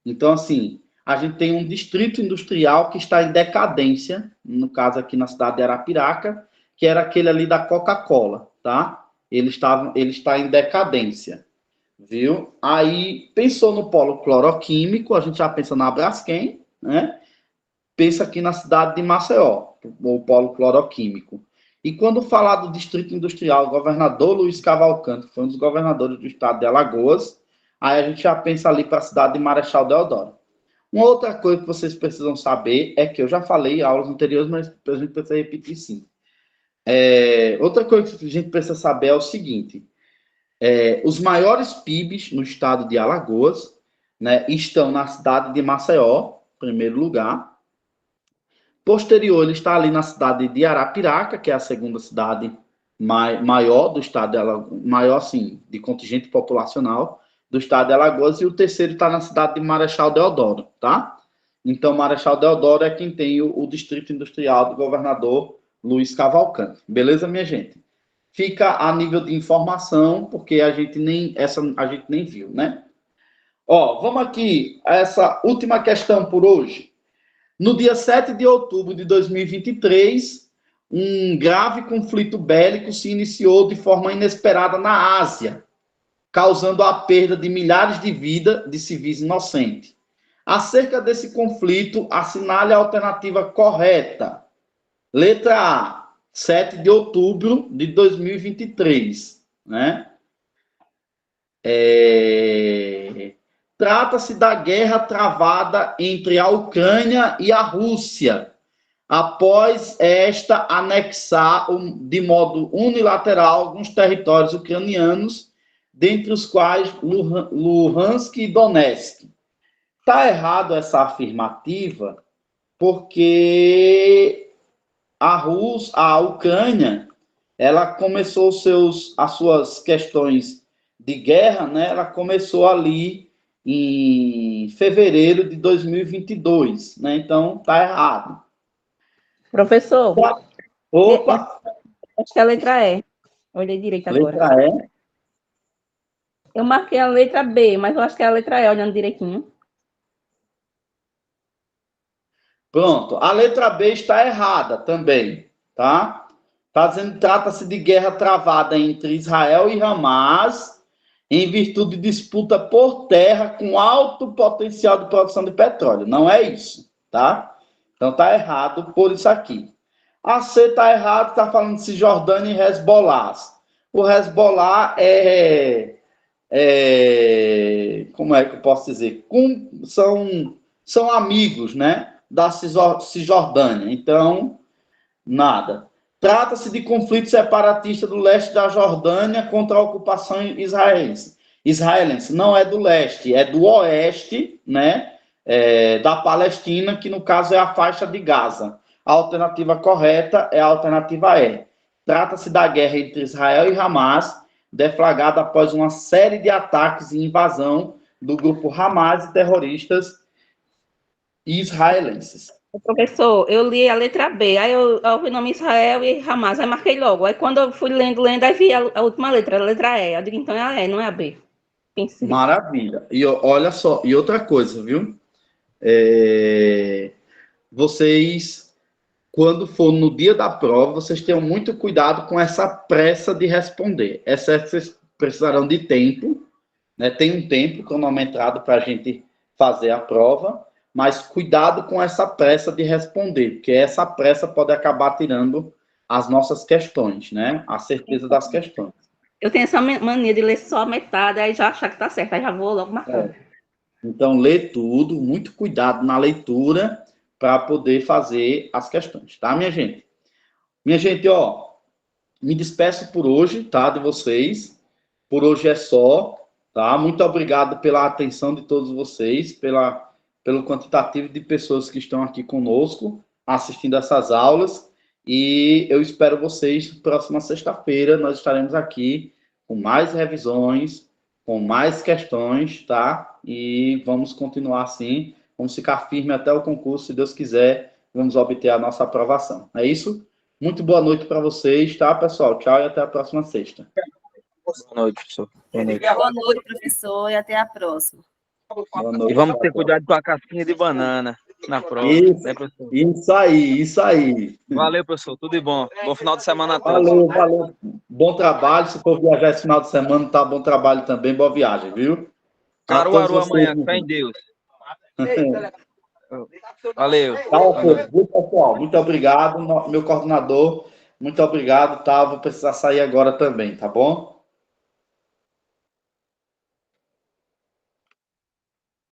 Então, assim, a gente tem um distrito industrial que está em decadência, no caso aqui na cidade de Arapiraca, que era aquele ali da Coca-Cola, tá? Ele está em decadência, viu? Aí, pensou no polo cloroquímico, a gente já pensa na Braskem, né? Pensa aqui na cidade de Maceió, o polo cloroquímico. E quando falar do Distrito Industrial, o governador Luiz Cavalcante, que foi um dos governadores do estado de Alagoas, aí a gente já pensa ali para a cidade de Marechal Deodoro. Uma outra coisa que vocês precisam saber é que eu já falei em aulas anteriores, mas a gente precisa repetir sim. Outra coisa que a gente precisa saber é o seguinte: os maiores PIBs no estado de Alagoas, né, estão na cidade de Maceió, em primeiro lugar. Posterior, ele está ali na cidade de Arapiraca, que é a segunda cidade maior do estado de Alagoas, maior, assim, de contingente populacional do estado de Alagoas, e o terceiro está na cidade de Marechal Deodoro, tá? Então, Marechal Deodoro é quem tem o Distrito Industrial do governador Luiz Cavalcante. Beleza, minha gente? Fica a nível de informação, porque a gente nem viu, né? Ó, vamos aqui a essa última questão por hoje. No dia 7 de outubro de 2023, um grave conflito bélico se iniciou de forma inesperada na Ásia, causando a perda de milhares de vidas de civis inocentes. Acerca desse conflito, assinale a alternativa correta. Letra A, 7 de outubro de 2023, né? Trata-se da guerra travada entre a Ucrânia e a Rússia, após esta anexar de modo unilateral alguns territórios ucranianos, dentre os quais Luhansk e Donetsk. Está errado essa afirmativa, porque a Ucrânia, ela começou as suas questões de guerra, né? Ela começou ali em fevereiro de 2022, né? Então, está errado. Professor. Opa! Acho que é a letra E. Olhei direito agora. Letra E? Eu marquei a letra B, mas eu acho que é a letra E, olhando direitinho. Pronto. A letra B está errada também, tá? Está dizendo que trata-se de guerra travada entre Israel e Hamas em virtude de disputa por terra com alto potencial de produção de petróleo. Não é isso, tá? Então está errado por isso aqui. A C está errado, está falando de Cisjordânia e Hezbollah. O Hezbollah como é que eu posso dizer? São amigos, né? Da Cisjordânia. Então, nada. Trata-se de conflito separatista do leste da Jordânia contra a ocupação israelense. Não é do leste, é do oeste, né? Da Palestina, que no caso é a faixa de Gaza. A alternativa correta é a alternativa E. Trata-se da guerra entre Israel e Hamas, deflagrada após uma série de ataques e invasão do grupo Hamas e terroristas israelenses. Professor, eu li a letra B, aí eu ouvi o nome Israel e Hamas, aí marquei logo. Aí quando eu fui lendo, aí vi a última letra, a letra E. Eu digo, então é a E, não é a B. Pensei. Maravilha. E olha só, e outra coisa, viu? vocês, quando for no dia da prova, vocês tenham muito cuidado com essa pressa de responder. Vocês precisarão de tempo, né? Tem um tempo cronometrado para a gente fazer a prova, mas cuidado com essa pressa de responder, porque essa pressa pode acabar tirando as nossas questões, né? A certeza das questões. Eu tenho essa mania de ler só a metade, aí já achar que tá certo, aí já vou logo marcando. Então, lê tudo, muito cuidado na leitura para poder fazer as questões, tá, minha gente? Minha gente, ó, me despeço por hoje, tá, de vocês. Por hoje é só, tá? Muito obrigado pela atenção de todos vocês, pelo quantitativo de pessoas que estão aqui conosco, assistindo essas aulas. E eu espero vocês próxima sexta-feira. Nós estaremos aqui com mais revisões, com mais questões, tá? E vamos continuar assim. Vamos ficar firme até o concurso, se Deus quiser, vamos obter a nossa aprovação. É isso? Muito boa noite para vocês, tá, pessoal? Tchau e até a próxima sexta. Boa noite, professor. Boa noite. Boa noite, professor, e até a próxima. Boa noite, E vamos ter cuidado com a casquinha de banana na prova. Isso, Né, professor? isso aí. Valeu, professor. Tudo de bom. Bom final de semana a todos. Valeu. Bom trabalho. Se for viajar esse final de semana, tá bom trabalho também. Boa viagem, viu? Caruaru amanhã, fé em Deus. Valeu. Pessoal, muito obrigado. Meu coordenador, muito obrigado, tá? Vou precisar sair agora também, tá bom?